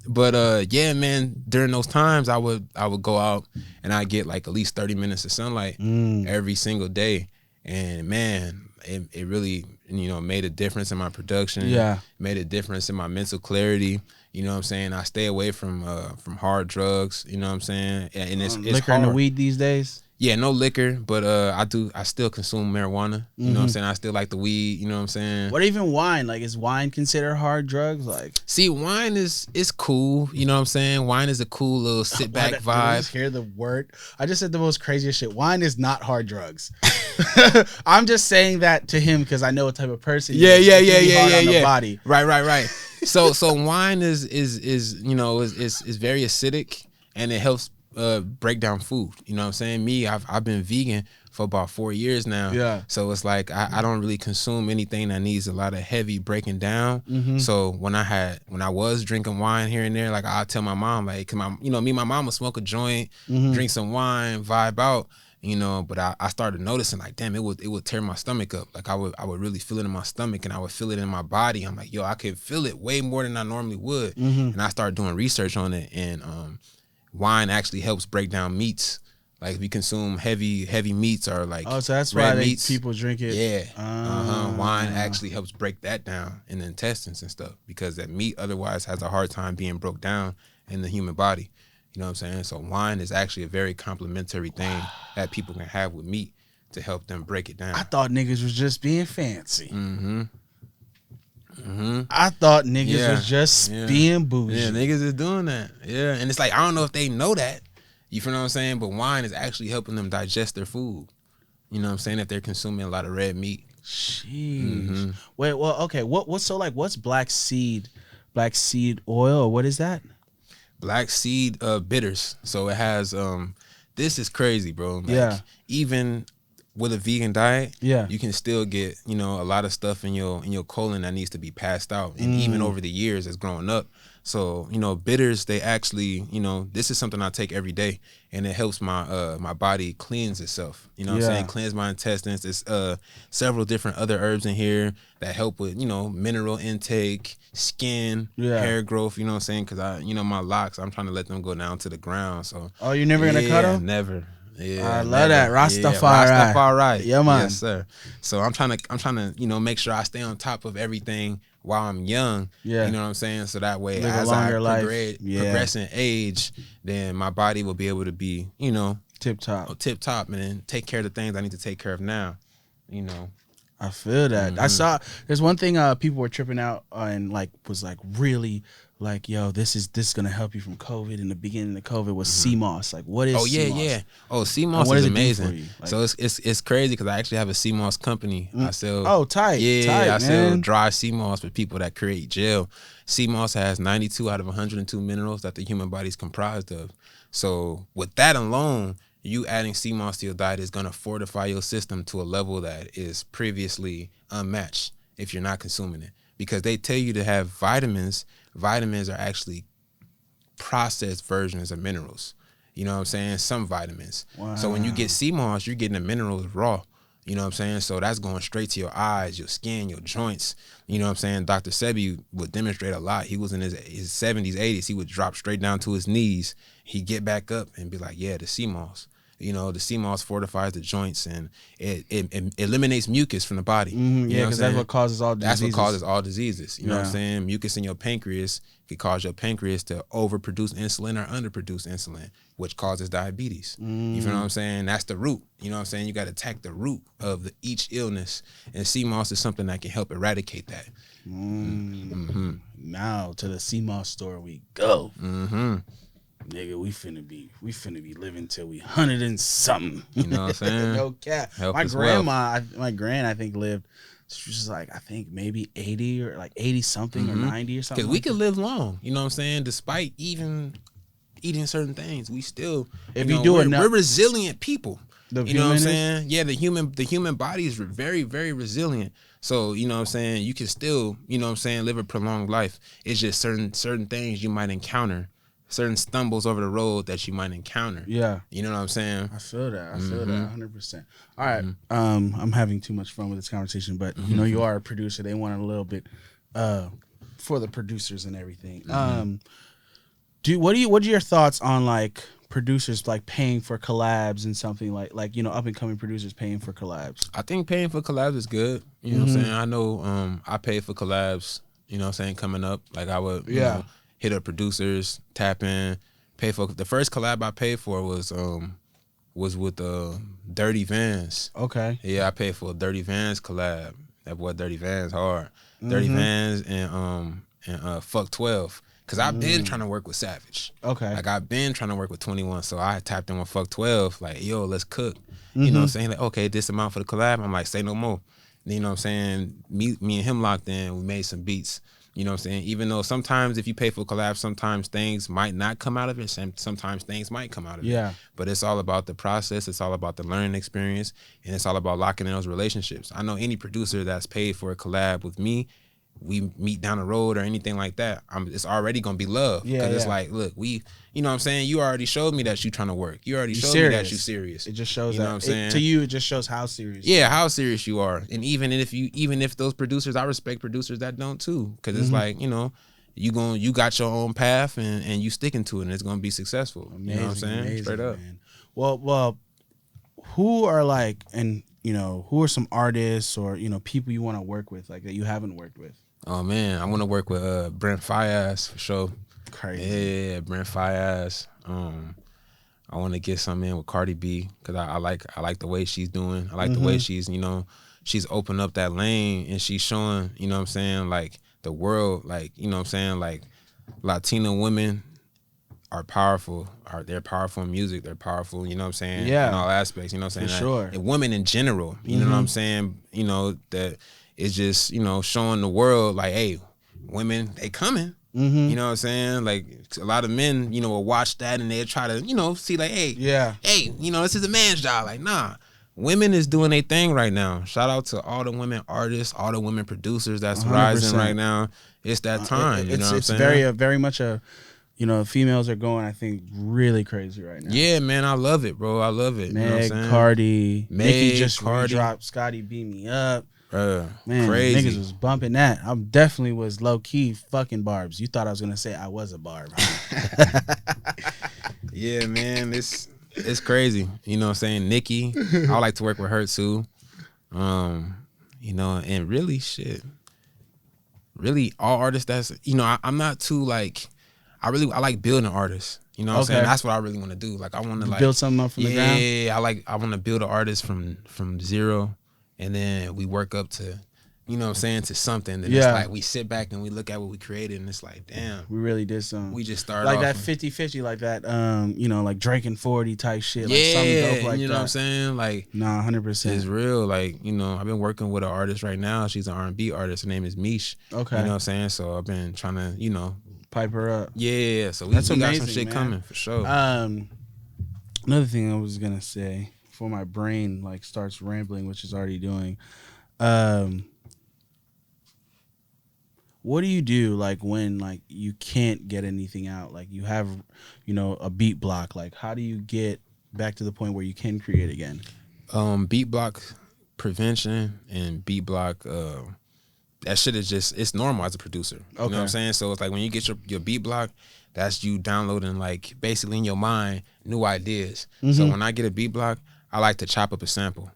but yeah, man, during those times I would go out and I get like at least 30 minutes of sunlight every single day. And man, it really, you know, made a difference in my production. Yeah. Made a difference in my mental clarity. You know what I'm saying? I stay away from hard drugs, you know what I'm saying? And it's liquor hard. and the weed these days? Yeah, no liquor, but I still consume marijuana. You know what I'm saying? I still like the weed, you know what I'm saying? What even wine? Like, is wine considered hard drugs? Like, see, wine is cool, you know what I'm saying? Wine is a cool little sit back vibe. Just hear the word. I just said the most craziest shit. Wine is not hard drugs. I'm just saying that to him because I know what type of person he is. Yeah. Body. Right. So wine is you know, is very acidic, and it helps break down food. You know what I'm saying? Me, I've been vegan for about 4 years now. Yeah. So it's like I don't really consume anything that needs a lot of heavy breaking down. So when I was drinking wine here and there, like I tell my mom, like, cause me and my mom would smoke a joint, drink some wine, vibe out. You know, but I started noticing, like, damn, it would tear my stomach up. Like I would really feel it in my stomach, and I would feel it in my body. I'm like, yo, I could feel it way more than I normally would. And I started doing research on it, and wine actually helps break down meats. Like, if you consume heavy meats, or like, oh, so that's red why meats, people drink it. Yeah. Wine actually helps break that down in the intestines and stuff, because that meat otherwise has a hard time being broke down in the human body. You know what I'm saying? So wine is actually a very complimentary thing that people can have with meat to help them break it down. I thought niggas was just being fancy. I thought niggas was just being bougie. Yeah, niggas is doing that. Yeah, and it's like, I don't know if they know that. You feel what I'm saying? But wine is actually helping them digest their food. You know what I'm saying? If they're consuming a lot of red meat. Jeez. Wait, well, okay. What's black seed oil, or what is that? Black seed bitters. So it has this is crazy, bro. Like, even with a vegan diet, you can still get, you know, a lot of stuff in your colon that needs to be passed out, and even over the years as growing up. So, you know, bitters, they actually, you know, this is something I take every day, and it helps my my body cleanse itself. You know what I'm saying? Cleanse my intestines. There's several different other herbs in here that help with, you know, mineral intake, skin, hair growth, you know what I'm saying? Because my locks, I'm trying to let them go down to the ground. So, oh, you're never gonna cut them? Never. Yeah, I love that. Rastafari. Rastafari. Yeah, man. Yes, sir. So I'm trying to, you know, make sure I stay on top of everything while I'm young. Yeah. You know what I'm saying? So that way, as I progress in age, then my body will be able to be, you know, tip top, and then take care of the things I need to take care of now. You know. I feel that. I saw there's one thing people were tripping out and like was like really like, yo, this is gonna help you from COVID. In the beginning of COVID was sea moss. Like, what is sea moss? Yeah. Oh, sea moss is amazing. Like, so it's crazy because I actually have a sea moss company. I sell. Oh, tight. Yeah, I sell dry sea moss for people that create gel. Sea moss has 92 out of 102 minerals that the human body is comprised of. So with that alone, you adding sea moss to your diet is going to fortify your system to a level that is previously unmatched if you're not consuming it. Because they tell you to have vitamins. Vitamins are actually processed versions of minerals. You know what I'm saying? Some vitamins. Wow. So when you get sea moss, you're getting the minerals raw. You know what I'm saying? So that's going straight to your eyes, your skin, your joints. You know what I'm saying? Dr. Sebi would demonstrate a lot. He was in his 70s, 80s. He would drop straight down to his knees. He'd get back up and be like, yeah, the sea moss. You know, the sea moss fortifies the joints and it eliminates mucus from the body. Yeah, because that's what causes all diseases. That's what causes all diseases. You know what I'm saying? Mucus in your pancreas could cause your pancreas to overproduce insulin or underproduce insulin, which causes diabetes. You feel what I'm saying? That's the root. You know what I'm saying? You got to attack the root of each illness. And sea moss is something that can help eradicate that. Now to the sea moss store we go. Nigga, we finna be living till we 100 and something. You know what I'm saying? No cap. My grand, I think, lived. She was like, I think maybe 80 or like 80 something or 90 or something. Because we could live long. You know what I'm saying? Despite even eating certain things, we still. We're resilient people. You know what I'm saying? Yeah, the human body is very, very resilient. So, you know what I'm saying? You can still, you know what I'm saying, live a prolonged life. It's just certain things you might encounter. Certain stumbles over the road that you might encounter. Yeah. You know what I'm saying? I feel that. I feel that 100%. All right. I'm having too much fun with this conversation, but you know, you are a producer. They want a little bit for the producers and everything. What are your thoughts on like producers like paying for collabs and something like you know, up and coming producers paying for collabs? I think paying for collabs is good. You know what I'm saying? I know I pay for collabs, you know what I'm saying, coming up. Like I would you know, hit up producers, tap in, pay for. The first collab I paid for was with Dirty Vans. Okay. Yeah, I paid for a Dirty Vans collab. That boy Dirty Vans hard. Dirty Vans and Fuck 12. Cause I've been trying to work with Savage. Okay. Like I've been trying to work with 21. So I tapped in with Fuck 12. Like, yo, let's cook. You know what I'm saying? Like, okay, this amount for the collab. I'm like, say no more. Then, you know what I'm saying? Me and him locked in. We made some beats. You know what I'm saying? Even though sometimes if you pay for collabs, sometimes things might not come out of it. Sometimes things might come out of it. But it's all about the process. It's all about the learning experience. And it's all about locking in those relationships. I know any producer that's paid for a collab with me, we meet down the road or anything like that, it's already going to be love. Because it's like, look, you know what I'm saying? You already showed me that you trying to work. You already showed me that you serious. It just shows, you know what I'm saying? To you, it just shows how serious you are. How serious you are. And even if those producers, I respect producers that don't too. Because it's like, you know, you got your own path and you sticking to it and it's going to be successful. Amazing, you know what I'm saying? Amazing, straight up. Man. Well, who are like, and you know, who are some artists or, you know, people you want to work with, like that you haven't worked with? Oh man, I want to work with Brent Faiyaz for sure. Crazy. Yeah, Brent Faiyaz. I want to get something in with Cardi B because I like the way she's doing. I like the way she's, you know, she's opened up that lane and she's showing, you know what I'm saying, like the world, like, you know what I'm saying, like Latina women are powerful. They're powerful in music. They're powerful, you know what I'm saying, in all aspects, you know what I'm saying. For sure. And women in general, you know what I'm saying, you know, that it's just, you know, showing the world like, hey, women, they coming. You know what I'm saying? Like a lot of men, you know, will watch that and they'll try to, you know, see like, hey, you know, this is a man's job. Like, nah. Women is doing their thing right now. Shout out to all the women artists, all the women producers that's 100%. Rising right now. It's that time. You know what I'm saying? It's very much a, you know, females are going, I think, really crazy right now. Yeah, man, I love it, bro. I love it. Meg, you know what I'm saying? Cardi, Nicki just dropped Scotty Beat Me Up. Man, crazy. Niggas was bumping that. I definitely was low key fucking barbs. You thought I was gonna say I was a barb. Yeah, man, it's crazy. You know what I'm saying? Nicki, I like to work with her too. You know, and really all artists that's, you know, I'm not too like, I like building artists. You know what I'm saying? That's what I really want to do. Like I want to like build something up from the ground. Yeah, I want to build an artist from zero. And then we work up to, you know what I'm saying, to something. Then it's like we sit back and we look at what we created and it's like, damn. We really did something. We just started like off that 50-50, like that, you know, like Drake and 40 type shit. Yeah, like something dope like you know what I'm saying? Like, nah, 100%. It's real. Like, you know, I've been working with an artist right now. She's an R&B artist. Her name is Mish. Okay. You know what I'm saying? So I've been trying to, you know. Pipe her up. Yeah, so we got some shit coming for sure. Another thing I was going to say before my brain like starts rambling, which is already doing. What do you do like when like you can't get anything out? Like you have, you know, a beat block. Like how do you get back to the point where you can create again? Beat block prevention and beat block, that shit is just, it's normal as a producer. You know what I'm saying? So it's like when you get your beat block, that's you downloading like basically in your mind new ideas. So when I get a beat block, I like to chop up a sample.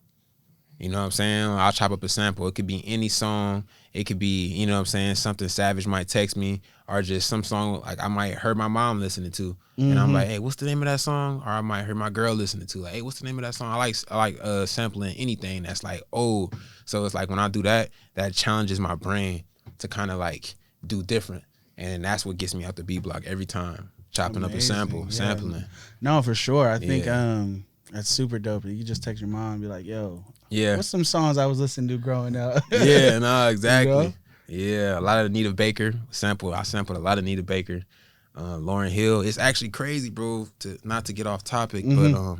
You know what I'm saying? I'll chop up a sample. It could be any song. It could be, you know what I'm saying, something Savage might text me, or just some song like I might hear my mom listening to. And I'm like, hey, what's the name of that song? Or I might hear my girl listening to. Like, hey, what's the name of that song? I like sampling anything that's like old. So it's like when I do that, that challenges my brain to kind of like do different. And that's what gets me out the beat block every time. Chopping up a sample, sampling. No, for sure. I think that's super dope. You just text your mom and be like, yo, what's some songs I was listening to growing up? Yeah, no, exactly. You know? Yeah, a lot of Anita Baker I sampled a lot of Anita Baker. Lauryn Hill. It's actually crazy, bro, not to get off topic, but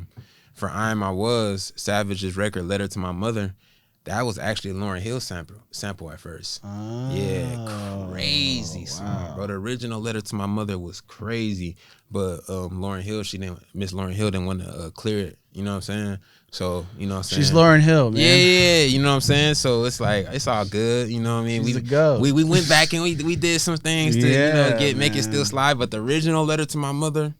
for I Am I Was, Savage's record, Letter to My Mother, that was actually a Lauryn Hill sample at first. Oh, yeah, crazy song, bro. The original Letter to My Mother was crazy, but Miss Lauryn Hill didn't want to clear it. You know what I'm saying? So, you know what I'm saying? She's Lauryn Hill, man. Yeah, you know what I'm saying? So it's like, it's all good, you know what I mean? We went back and we did some things to, make it still slide, but the original Letter to My Mother,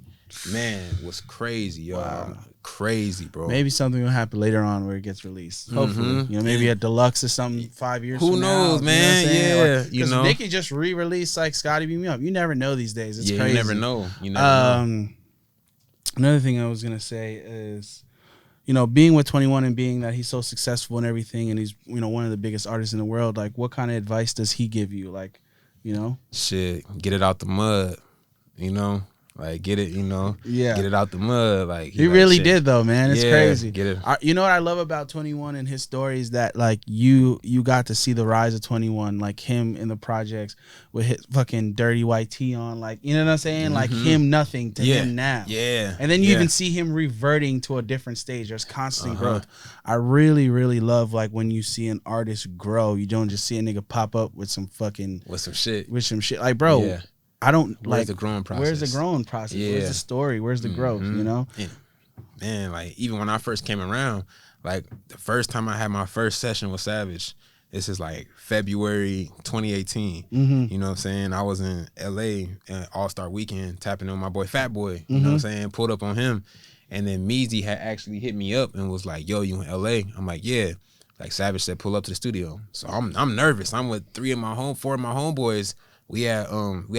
man, was crazy, yo. Wow. Crazy, bro. Maybe something will happen later on where it gets released. Hopefully. You know, maybe a deluxe or something 5 years from now. Who knows, man? You know? They can just re-release like Scotty Beat Me Up. You never know these days. It's crazy. You never know. Know. Another thing I was going to say is, you know, being with 21 and being that he's so successful and everything and he's, you know, one of the biggest artists in the world, like what kind of advice does he give you? Like, you know? Shit, get it out the mud, you know? Like, get it, you know, get it out the mud. Like he really did, though, man. It's crazy. Get it. You know what I love about 21 and his story is that, like, you got to see the rise of 21, like him in the projects with his fucking dirty white tee on, like, you know what I'm saying? Like him nothing to him now. Yeah. And then you even see him reverting to a different stage. There's constant growth. I really, really love, like, when you see an artist grow, you don't just see a nigga pop up with some fucking with some shit. Like, bro. I don't Where's the growing process? Where's the growing process? Yeah. Where's the story? Where's the growth? You know? Yeah. Man, like even when I first came around, like the first time I had my first session with Savage, this is like February 2018. You know what I'm saying? I was in LA All-Star Weekend tapping on my boy Fatboy. You know what I'm saying? Pulled up on him. And then Meezy had actually hit me up and was like, yo, you in LA? I'm like, yeah. Like Savage said, pull up to the studio. So I'm nervous. I'm with 4 of my homeboys. We had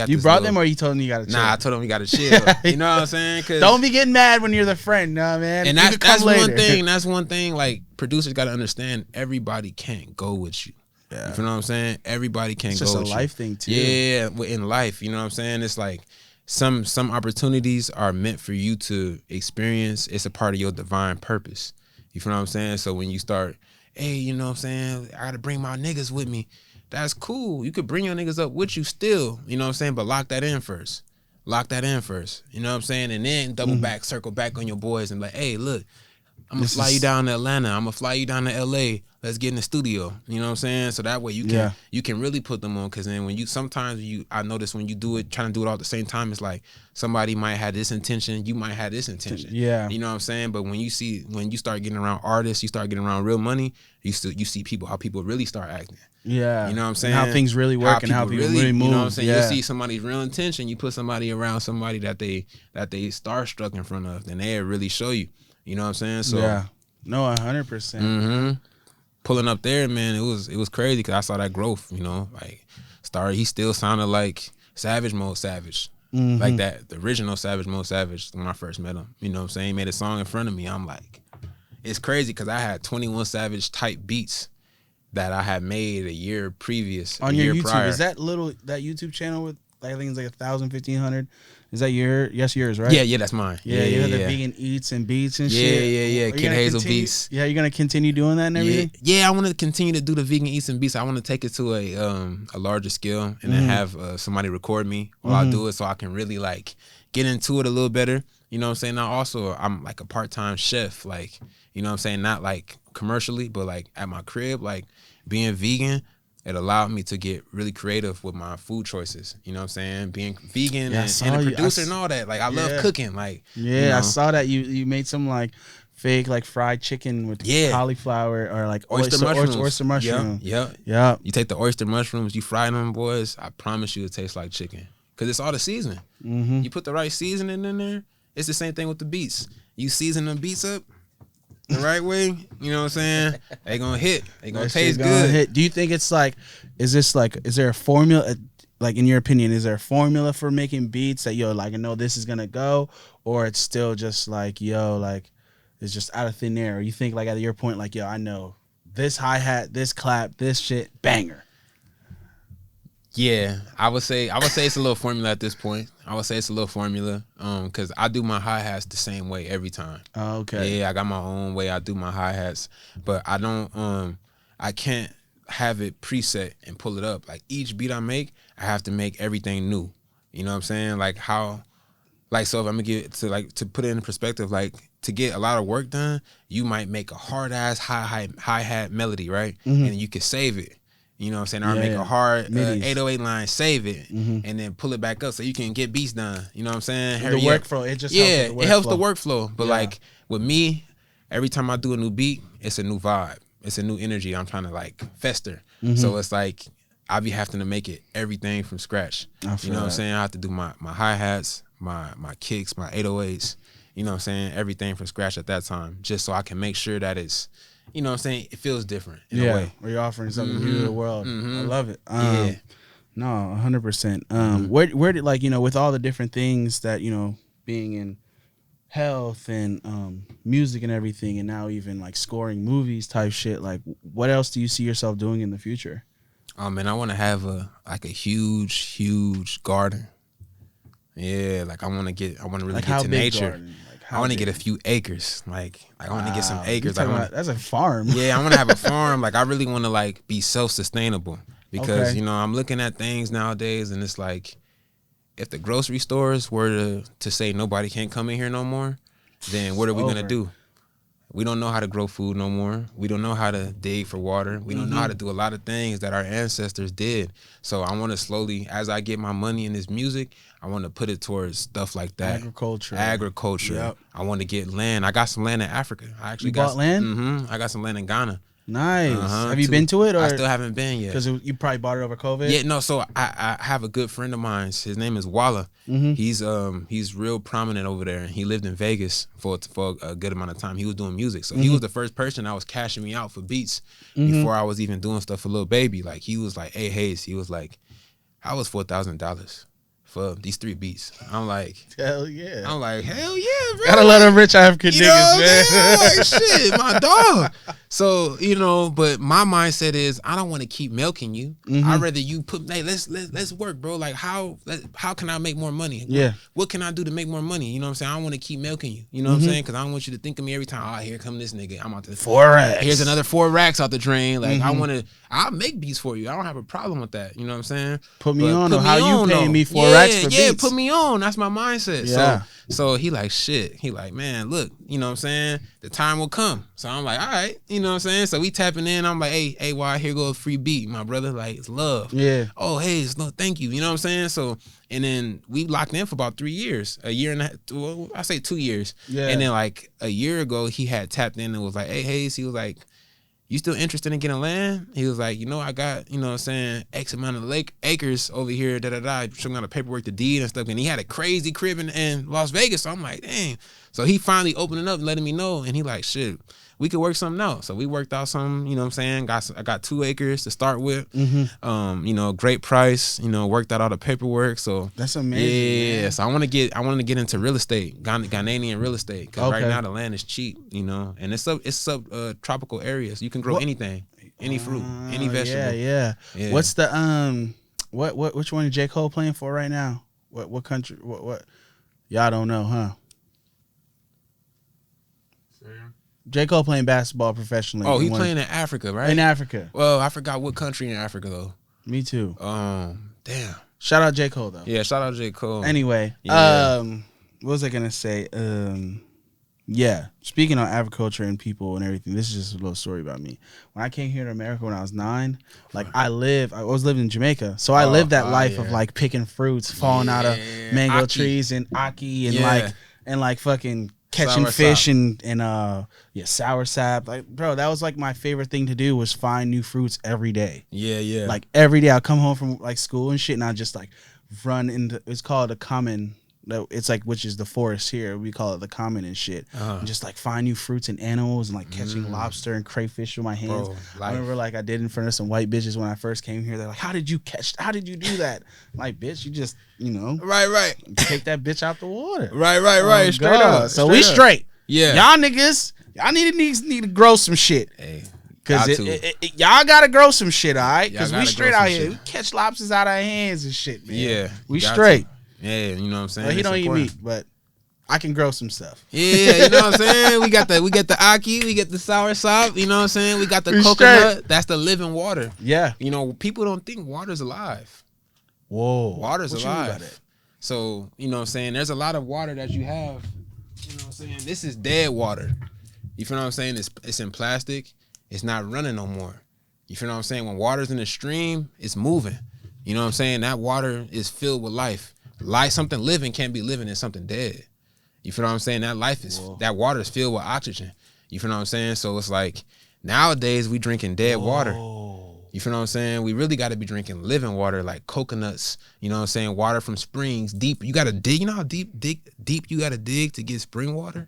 you brought them or you told them you got to chill? Nah, I told them we got to chill. You know what I'm saying? Cause don't be getting mad when you're the friend, nah, man. And that's one thing. That's one thing. Like producers got to understand, everybody can't go with you. Yeah. You know what I'm saying? Everybody can't go with you. It's just a life thing too. Yeah, in life, you know what I'm saying? It's like some opportunities are meant for you to experience. It's a part of your divine purpose. You know what I'm saying? So when you start, hey, you know what I'm saying? I got to bring my niggas with me. That's cool. You could bring your niggas up with you still, you know what I'm saying? But lock that in first. You know what I'm saying? And then circle back on your boys and like, hey, look, I'm going to fly you down to Atlanta. I'm going to fly you down to LA. Let's get in the studio. You know what I'm saying? So that way you can really put them on. Cause then I notice when you do it, trying to do it all at the same time, it's like somebody might have this intention, you might have this intention. Yeah. You know what I'm saying? But when you start getting around artists, you start getting around real money, you see how people really start acting. Yeah. You know what I'm saying? And how things really work and how people really move. You know what I'm saying? You see somebody's real intention, you put somebody around somebody that they starstruck in front of, then they'll really show you. You know what I'm saying? So yeah. No, 100%. Pulling up there, man, it was crazy because I saw that growth, you know, like he still sounded like Savage Mode Savage. Like that, the original Savage Mode Savage when I first met him. You know what I'm saying? He made a song in front of me. I'm like, it's crazy because I had 21 Savage type beats that I had made a year previous. On your YouTube, prior. Is that YouTube channel with, I think it's like 1,000, 1,500? Is that yours, right? Yeah, that's mine. Yeah, you have the vegan eats and beats and shit. Yeah. Kid Hazel beats. Yeah, you're gonna continue doing that and everything? Yeah, I want to continue to do the vegan eats and beats. I want to take it to a larger scale and then have somebody record me while I do it so I can really like get into it a little better. You know what I'm saying? Now also I'm like a part-time chef, like, you know what I'm saying? Not like commercially, but like at my crib, like being vegan, it allowed me to get really creative with my food choices. You know what I'm saying? Being vegan and a producer and all that. Like I love cooking. Like I saw that you made some like fake like fried chicken with cauliflower or like oyster mushrooms. Oyster mushroom. Yeah. You take the oyster mushrooms, you fry them, boys. I promise you, it tastes like chicken because it's all the seasoning. You put the right seasoning in there. It's the same thing with the beets. You season them beets up the right way. You know what I'm saying? They gonna hit. They gonna taste good. Hit. Do you think it's like? Is there a formula? Like in your opinion, is there a formula for making beats that like I know this is gonna go, or it's still just like like it's just out of thin air? Or you think like at your point, like I know this hi-hat, this clap, this shit banger. Yeah, I would say it's a little formula at this point. I would say it's a little formula, because I do my hi-hats the same way every time. Oh, okay. Yeah, I got my own way I do my hi-hats, but I don't. I can't have it preset and pull it up. Like each beat I make, I have to make everything new. You know what I'm saying? Like how, like so if I'm gonna get to put it in perspective, like to get a lot of work done, you might make a hard ass hi-hat melody, right? And you can save it. You know what I'm saying? Or make a hard 808 line, save it, and then pull it back up so you can get beats done. You know what I'm saying? The workflow, it just helps with the workflow. It helps the workflow. But like with me, every time I do a new beat, it's a new vibe. It's a new energy. I'm trying to like fester. So it's like I be having to make it everything from scratch. You know what I'm saying? I have to do my hi-hats, my kicks, my 808s. You know what I'm saying? Everything from scratch at that time, just so I can make sure that it's, you know what I'm saying, it feels different in a way. Or you're offering something new to the world. I love it. No, 100%. Where did, like, with all the different things that, being in health and music and everything, and now even like scoring movies type shit, like what else do you see yourself doing in the future? Oh man, I want to have a huge garden. Yeah, like I want to really like get to nature. Garden? I want to get a few acres. Like I want to get some acres. That's a farm. Yeah, I want to have a farm. Like I really want to like be self-sustainable because I'm looking at things nowadays and it's like if the grocery stores were to say nobody can't come in here no more, then what are we gonna do? We don't know how to grow food no more. We don't know how to dig for water. We don't know how to do a lot of things that our ancestors did. So I want to slowly, as I get my money in this music, I want to put it towards stuff like that. Agriculture. Yep. I want to get land. I got some land in Africa. I actually got land? Mm-hmm. I got some land in Ghana. Nice. Have you been to it? Or? I still haven't been yet. Because you probably bought it over COVID? Yeah, no. So I have a good friend of mine. His name is Walla. He's real prominent over there. And he lived in Vegas for a good amount of time. He was doing music. So he was the first person that was cashing me out for beats before I was even doing stuff for Lil Baby. Like he was like, hey, Hayes. He was like, I was $4,000 for these 3 beats. I'm like, hell yeah. I'm like, hell yeah, bro. Gotta let them rich African niggas, man. I'm like, shit, my dog. So, but my mindset is I don't want to keep milking you. I'd rather you put, hey, let's work, bro. Like how can I make more money? Yeah. What can I do to make more money? You know what I'm saying? I don't want to keep milking you. You know what I'm saying? Because I don't want you to think of me every time, oh, here come this nigga. I'm out to 4 racks. Here's another 4 racks out the drain. Like I'll make beats for you. I don't have a problem with that. You know what I'm saying? Put me on. How you paying me 4 racks for beats? Yeah, put me on. That's my mindset. Yeah. So he like, shit. He like, man, look, you know what I'm saying? The time will come. So I'm like, all right, you know what I'm saying? So we tapping in. I'm like, hey, why here go a free beat, my brother. Like, it's love. Yeah. Oh, hey, it's no, thank you. You know what I'm saying? So, and then we locked in for about 3 years, a year and a half, well, I say 2 years. Yeah. And then like a year ago, he had tapped in and was like, hey, Hayes, he was like, you still interested in getting land? He was like, I got, you know what I'm saying, X amount of acres over here, showing out the paperwork, the deed and stuff. And he had a crazy crib in Las Vegas. So I'm like, dang. So he finally opening up and letting me know. And he like, shit, we could work something out. So we worked out something, you know what I'm saying? I got 2 acres to start with. Great price, worked out all the paperwork. So that's amazing. Yeah. Man. So I want to get into real estate, Ghanaian real estate. Because right now the land is cheap, and it's tropical areas. You can grow anything, any fruit, any vegetable. Yeah. What's the which one is J. Cole playing for right now? What country? What? Y'all don't know, huh? J. Cole playing basketball professionally. Oh, he's playing in Africa, right? In Africa. Well, I forgot what country in Africa though. Me too. Damn. Shout out J. Cole though. Yeah, shout out J. Cole. Anyway, what was I gonna say? Yeah. Speaking of agriculture and people and everything, this is just a little story about me. When I came here to America when I was 9, like I was living in Jamaica, so I lived that life of like picking fruits, falling out of mango trees and aki and like fucking catching fish and sour sap. Like, bro, that was like my favorite thing to do was find new fruits every day. Yeah. Like every day I'll come home from like school and shit and I'll just like run into, it's called a common, it's like, which is the forest here. We call it the common and shit. And just like find new fruits and animals and like catching lobster and crayfish with my hands. Bro, I remember like I did in front of some white bitches when I first came here. They're like, how did you do that? I'm like, bitch, you just, Right. Take that bitch out the water. Right. Straight up. So we straight. Yeah. Y'all niggas, y'all need to grow some shit. Hey. Cause y'all gotta grow some shit, all right? Cause we straight out here. We catch lobsters out of our hands and shit, man. Yeah. We straight. Yeah, you know what I'm saying? Well, he don't eat meat, but I can grow some stuff. Yeah, you know what I'm saying? We got the aki, we get the sour sop, you know what I'm saying? We got the coconut. Straight. That's the living water. Yeah. You know, people don't think water's alive. Whoa. Water's alive. So, you know what I'm saying? There's a lot of water that you have, you know what I'm saying? This is dead water. You feel what I'm saying? It's in plastic. It's not running no more. You feel what I'm saying? When water's in the stream, it's moving. You know what I'm saying? That water is filled with life. Something living can't be living in something dead. You feel what I'm saying? That life is that water is filled with oxygen. You feel what I'm saying? So it's like nowadays we drinking dead water. You feel what I'm saying? We really got to be drinking living water like coconuts. You know what I'm saying? Water from springs, deep. You got to dig. You know how deep you got to dig to get spring water?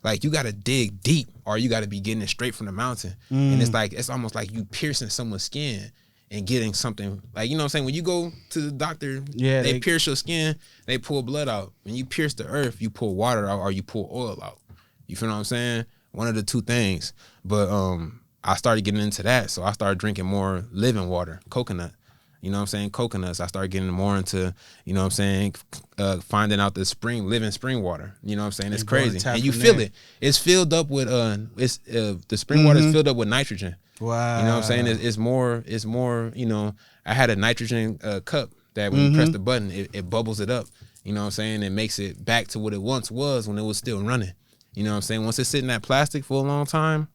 Like you got to dig deep or you got to be getting it straight from the mountain. And it's almost like you piercing someone's skin and getting something like, you know what I'm saying? When you go to the doctor, they pierce your skin, they pull blood out. When you pierce the earth, you pull water out or you pull oil out. You feel what I'm saying? One of the two things. But I started getting into that. So I started drinking more living water, coconut. You know what I'm saying? Coconuts. I started getting more into, you know what I'm saying, finding out the living spring water. You know what I'm saying? It's crazy. And you feel it. It's filled up with, the spring water is filled up with nitrogen. Wow. You know what I'm saying? It's more, you know, I had a nitrogen cup that when you press the button, it bubbles it up. You know what I'm saying? It makes it back to what it once was when it was still running. You know what I'm saying? Once it's sitting in that plastic for a long time,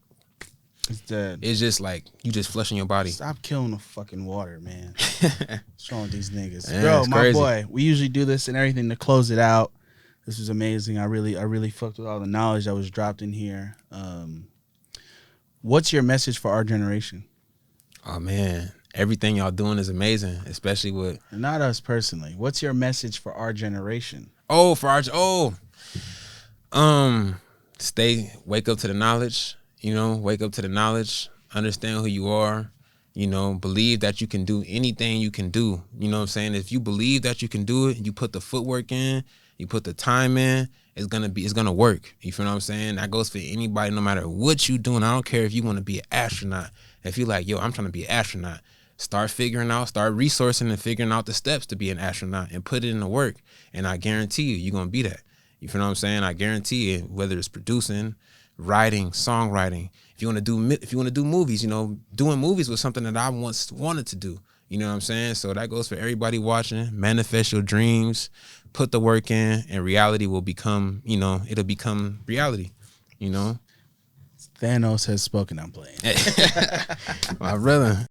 it's dead. It's just like you just flushing your body. Stop killing the fucking water, man. What's wrong with these niggas? Man, bro, my crazy. Boy, we usually do this and everything to close it out. This was amazing. I really fucked with all the knowledge that was dropped in here. What's your message for our generation? Oh man, everything y'all doing is amazing, especially with not us personally. What's your message for our generation? Oh, wake up to the knowledge. You know, wake up to the knowledge, understand who you are, you know, believe that you can do anything you can do. You know what I'm saying? If you believe that you can do it, you put the footwork in, you put the time in, it's gonna work. You feel what I'm saying? That goes for anybody, no matter what you doing. I don't care if you want to be an astronaut. If you're like, yo, I'm trying to be an astronaut, start resourcing and figuring out the steps to be an astronaut and put it in the work. And I guarantee you're gonna be that. You feel what I'm saying? I guarantee you, whether it's producing, writing, songwriting. If you want to do movies, you know, doing movies was something that I once wanted to do. You know what I'm saying? So that goes for everybody watching. Manifest your dreams, put the work in, and reality will become, you know, it'll become reality. You know. Thanos has spoken. I'm playing. My brother.